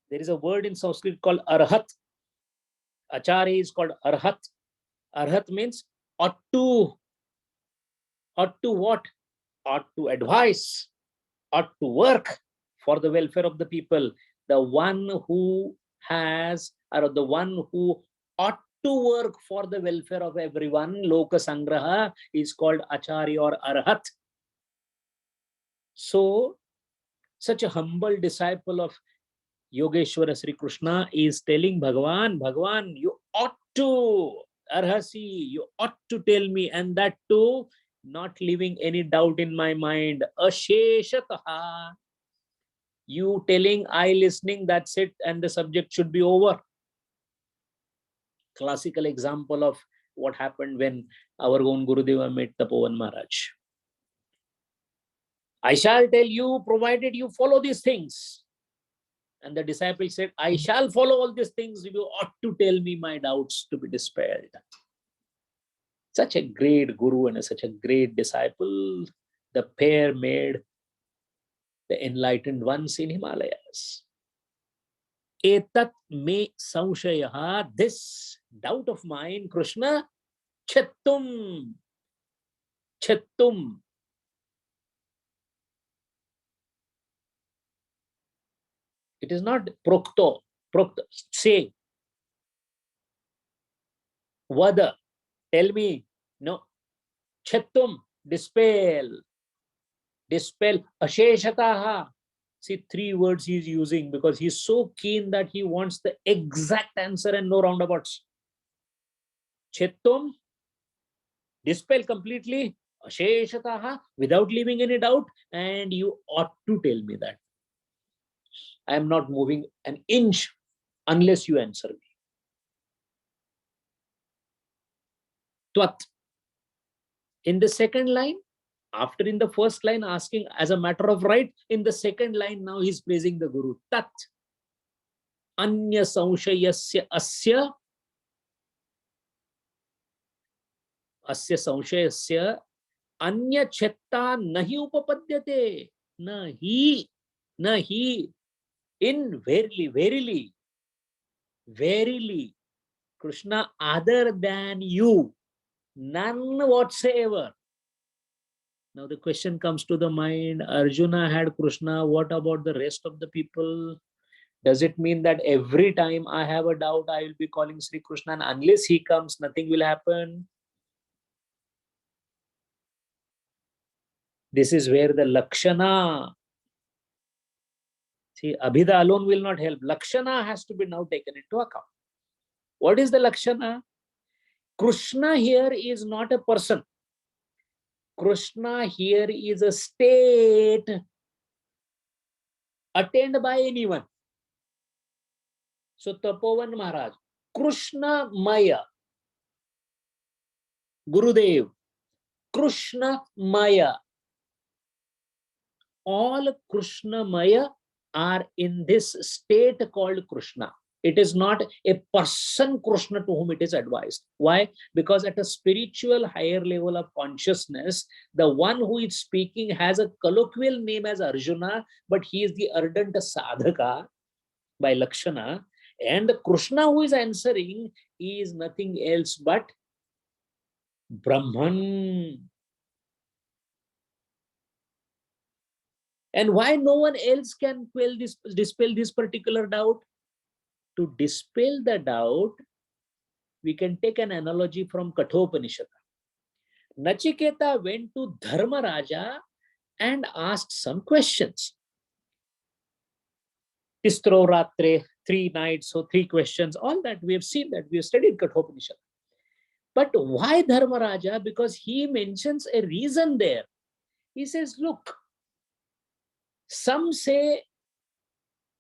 There is a word in Sanskrit called arhat. Acharya is called arhat. Arhat means ought to. Ought to what? Ought to advise. Ought to work for the welfare of the people. The one who has, or the one who ought to work for the welfare of everyone, Loka Sangraha, is called Acharya or Arhat. So, such a humble disciple of Yogeshwara Sri Krishna is telling Bhagavan, Bhagavan, you ought to, Arhasi, you ought to tell me, and that too, not leaving any doubt in my mind. Asheshataha. You telling, I listening, that's it, and the subject should be over. Classical example of what happened when our own Gurudeva met Tapovan Maharaj. I shall tell you, provided you follow these things. And the disciple said, I shall follow all these things. You ought to tell me my doubts to be dispelled. Such a great guru and such a great disciple. The pair made the enlightened ones in Himalayas. Etat me samshayaha, this doubt of mine, Krishna, chettum. Chettum. It is not prokto, say, vada, tell me, no. Chettum, dispel. Dispel, asheshataha. See, 3 words he is using because he is so keen that he wants the exact answer and no roundabouts. Chettum, dispel completely, asheshataha, without leaving any doubt, and you ought to tell me that. I am not moving an inch unless you answer me. Twat. In the second line, after in the first line asking as a matter of right, in the second line now he's praising the Guru. Tat. Anya samshayasya asya. Asya samshayasya. Anya chetta nahi upapadyate. Nahi. In verily, Krishna, other than you, none whatsoever. Now the question comes to the mind, Arjuna had Krishna, what about the rest of the people? Does it mean that every time I have a doubt, I will be calling Sri Krishna, and unless he comes, nothing will happen? This is where the Lakshana See, Abhida alone will not help. Lakshana has to be now taken into account. What is the Lakshana? Krishna here is not a person. Krishna here is a state attained by anyone. So Tapovan Maharaj, Krishna Maya, Gurudev, Krishna Maya. All Krishna Maya are in this state called Krishna. It is not a person Krishna to whom it is advised. Why? Because at a spiritual higher level of consciousness, the one who is speaking has a colloquial name as Arjuna, but he is the ardent sadhaka by Lakshana. And Krishna who is answering is nothing else but Brahman. And why no one else can dispel this particular doubt? To dispel the doubt, we can take an analogy from Kathopanishad. Nachiketa went to Dharmaraja and asked some questions. Tistro Ratre, 3 nights, so 3 questions, all that we have seen, that we have studied Kathopanishad. But why Dharmaraja? Because he mentions a reason there. He says, look, some say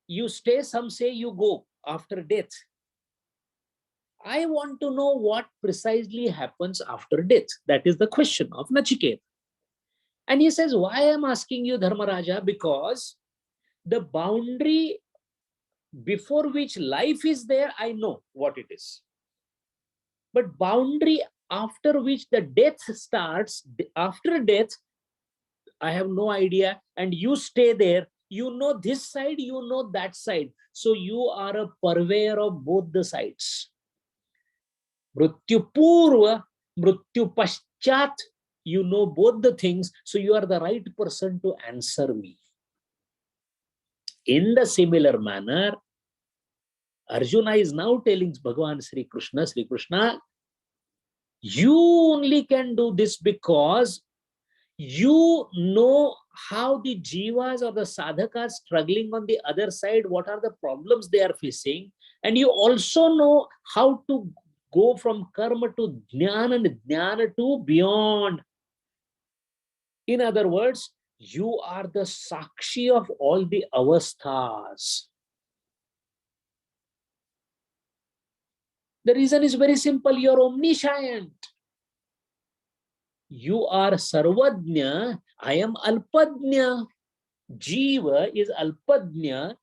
you stay, some say you go after death. I want to know what precisely happens after death. That is the question of Nachiketa. And he says, why I am asking you, Dharmaraja? Because the boundary before which life is there, I know what it is. But boundary after which the death starts, after death, I have no idea. And you stay there. You know this side, you know that side. So you are a purveyor of both the sides. Mrityu Purva, Mrityu Paschat, you know both the things, so you are the right person to answer me. In the similar manner, Arjuna is now telling Bhagavan Sri Krishna, you only can do this because you know how the jivas or the sadhakas struggling on the other side, what are the problems they are facing, and you also know how to go from karma to jnana and jnana to beyond. In other words, you are the sakshi of all the avasthas. The reason is very simple, you are omniscient. You are sarvajna, I am alpadnya. Jiva is alpadnya,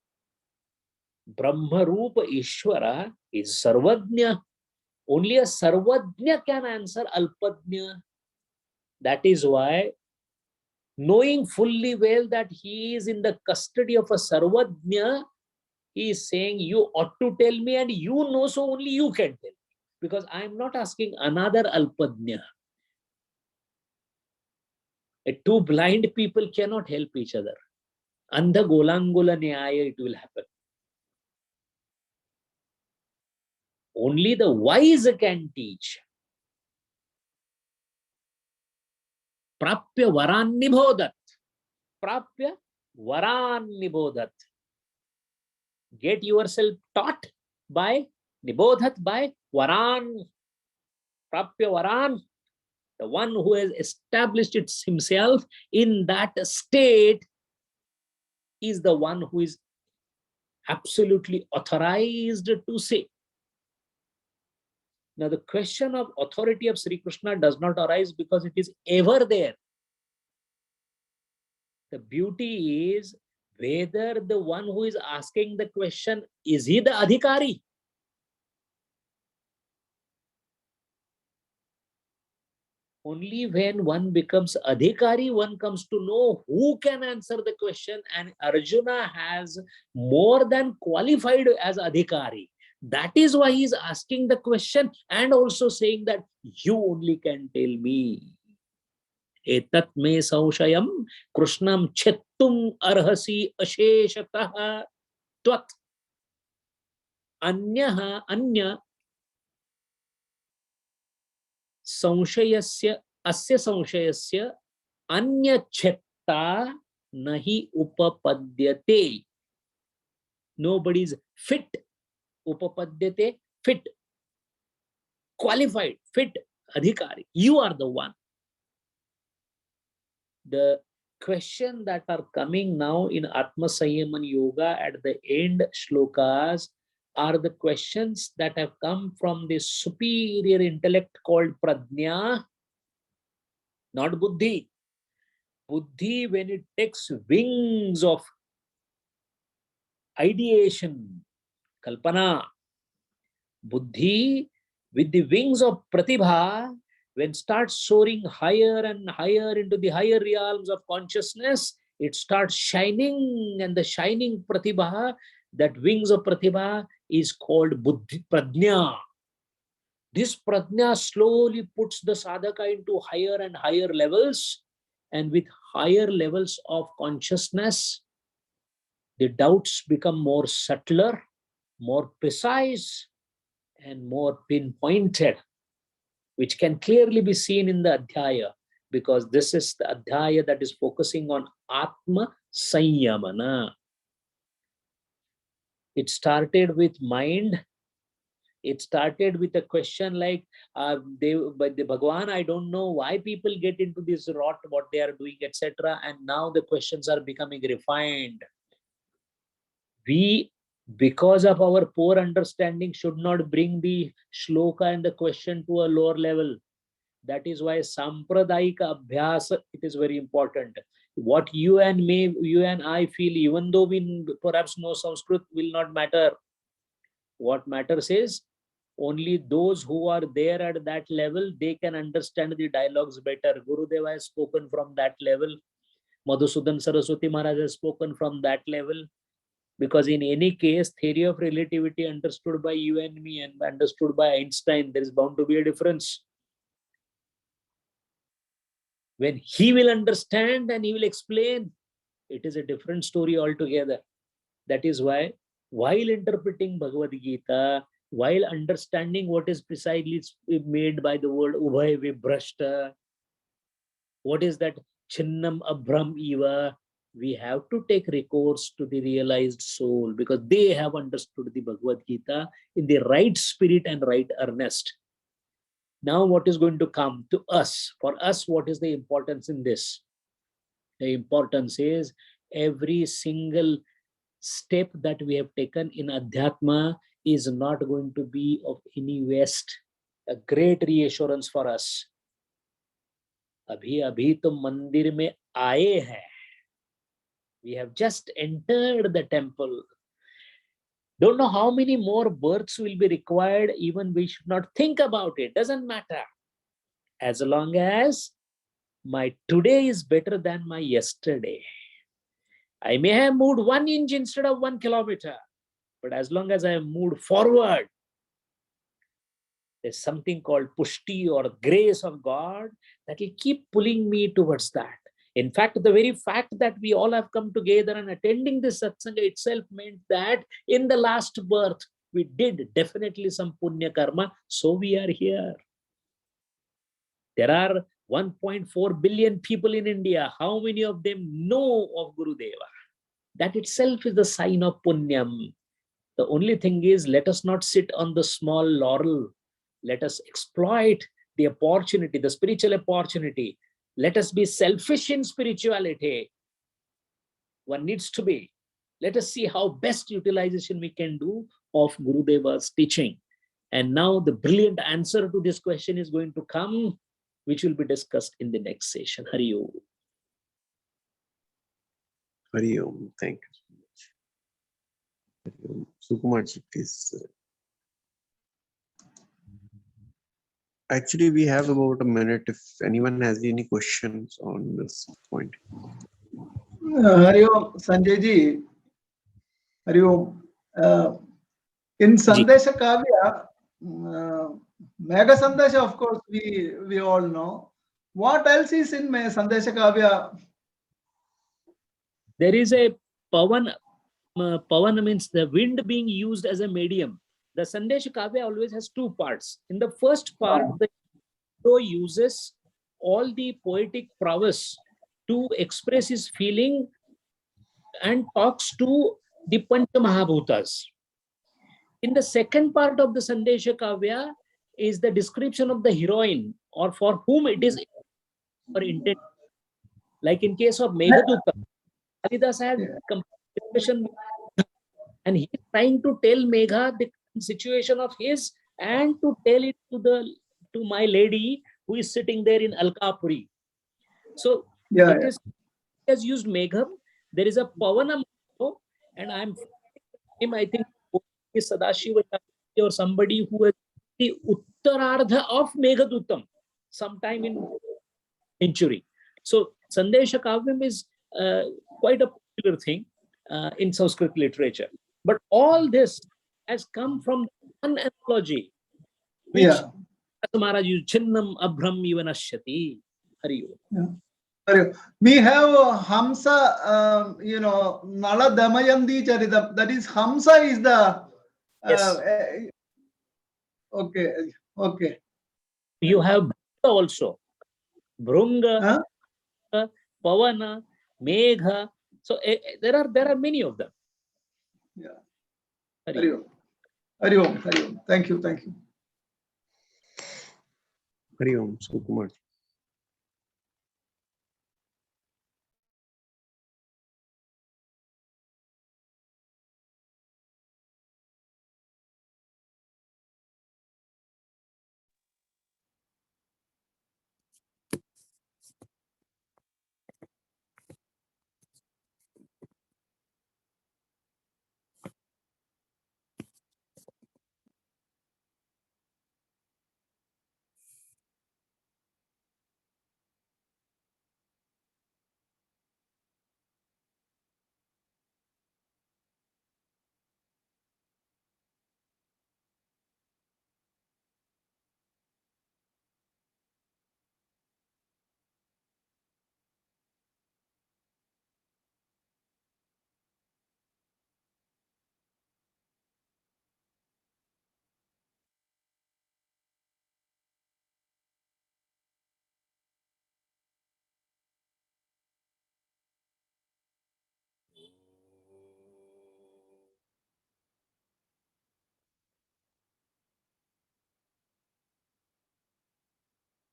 Brahma Rupa Ishvara is sarvajna. Only a sarvajna can answer alpadnya. That is why, knowing fully well that he is in the custody of a sarvajna, he is saying, you ought to tell me, and you know, so only you can tell me. Because I am not asking another alpadnya. Two blind people cannot help each other. Andha golangula nyaya, it will happen. Only the wise can teach. Prapya varan nibhodat. Prapya varan nibhodat. Get yourself taught by nibodhat, by varan. Prapya varan. The one who has established it himself in that state is the one who is absolutely authorized to say. Now, the question of authority of Sri Krishna does not arise because it is ever there. The beauty is whether the one who is asking the question, is he the adhikari? Only when one becomes adhikari, one comes to know who can answer the question, and Arjuna has more than qualified as adhikari. That is why he is asking the question and also saying that you only can tell me. Etat me saushayam krishnam chettum arhasi asheshatah tvat anya संशयस्य अस्य संशयस्य अन्य छत्ता नहीं उपपद्यते. Nobody's fit. Upapadyate, fit. Qualified, fit, adhikari. You are the one. The question that are coming now in Atma Sanyaman Yoga at the end shlokas are the questions that have come from the superior intellect called Pradnya, not Buddhi. Buddhi, when it takes wings of ideation, Kalpana, Buddhi with the wings of Pratibha, when starts soaring higher and higher into the higher realms of consciousness, it starts shining, and the shining Pratibha, that wings of Pratibha, is called Buddhi, Pradnya. This Pradnya slowly puts the sadhaka into higher and higher levels, and with higher levels of consciousness, the doubts become more subtler, more precise, and more pinpointed, which can clearly be seen in the Adhyaya, because this is the Adhyaya that is focusing on Atma Sanyamana. It started with mind. It started with a question like, but the Bhagwan, I don't know why people get into this rot, what they are doing, etc. And now the questions are becoming refined. We, because of our poor understanding, should not bring the shloka and the question to a lower level. That is why Sampradayika Abhyasa, it is very important. What you and I feel, even though we perhaps know Sanskrit, will not matter. What matters is only those who are there at that level, they can understand the dialogues better. Gurudeva has spoken from that level. Madhusudan Saraswati Maharaj has spoken from that level. Because in any case, theory of relativity understood by you and me and understood by Einstein, there is bound to be a difference. When he will understand and he will explain, it is a different story altogether. That is why, while interpreting Bhagavad Gita, while understanding what is precisely made by the word Ubhay Vibrashta, what is that Chinnam Abhram Eva, we have to take recourse to the realized soul, because they have understood the Bhagavad Gita in the right spirit and right earnest. Now what is going to come to us? For us, what is the importance in this? The importance is every single step that we have taken in Adhyatma is not going to be of any waste. A great reassurance for us. Abhi abhi to mandir mein aaye hai. We have just entered the temple. Don't know how many more births will be required. Even we should not think about it. Doesn't matter. As long as my today is better than my yesterday. I may have moved 1 inch instead of 1 kilometer, but as long as I have moved forward, there's something called pushti or grace of God that will keep pulling me towards that. In fact, the very fact that we all have come together and attending this satsanga itself meant that in the last birth, we did definitely some punya karma, so we are here. There are 1.4 billion people in India. How many of them know of Gurudeva? That itself is the sign of punyam. The only thing is, let us not sit on the small laurel. Let us exploit the opportunity, the spiritual opportunity. Let us be selfish in spirituality. One needs to be. Let us see how best utilization we can do of Gurudeva's teaching. And now the brilliant answer to this question is going to come, which will be discussed in the next session. Hari Om. Hari Om. Thank you so much. Hari Om. Sukumarji, please. Actually, we have about a minute if anyone has any questions on this point. Hari Om, Sanjay ji. Hari Om. In Sandesha Kavya, Mega Sandesha, of course, we all know. What else is in Sandesha Kavya? There is a pavan. Pavan means the wind being used as a medium. The Sandesha Kavya always has two parts. In the first part, the hero uses all the poetic prowess to express his feeling and talks to the Pancha Mahabhutas. In the second part of the Sandesha Kavya is the description of the heroine or for whom it is or intended. Like in case of Meghaduta, Kalidas had discussion and he is trying to tell Megha the situation of his and to tell it to my lady who is sitting there in Alkapuri. So it is he has used Megham. There is a Pavana and I think is Sadashiva or somebody who has the Uttarardha of Meghadutam sometime in century. So Sandesha Kavyam is quite a popular thing in Sanskrit literature. But all this has come from one analogy, which Maharaj used, Chinnam Abhram Ivanashyati. Hari Om. We have Hamsa, Nala Damayanti Charitam. That is, Hamsa is the. Okay. You have Bhakta also. Brunga, Pavana, Megha. So there are many of them. Yeah. Hari Om. Hari Om. Thank you. Hari Om, Sukumar.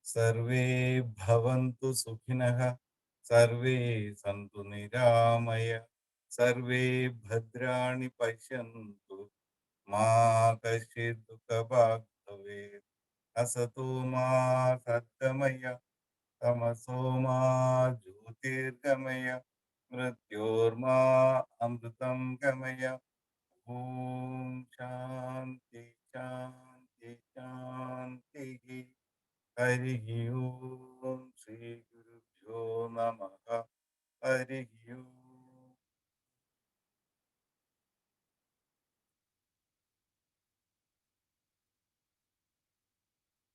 सर्वे भवन्तु सुखिनः, सर्वे सन्तु निरामय, सर्वे भद्राणि पश्यन्तु, मा कश्चित् दुःखभाग् भवेत्। असतो मा सद्गमय, तमसो मा ज्योतिर्गमय, मृत्योर्मा अमृतं गमय। ॐ शान्ति शान्ति शान्तिः। हरिः ओम श्री गुरुभ्यो नमः। हरिः ओम।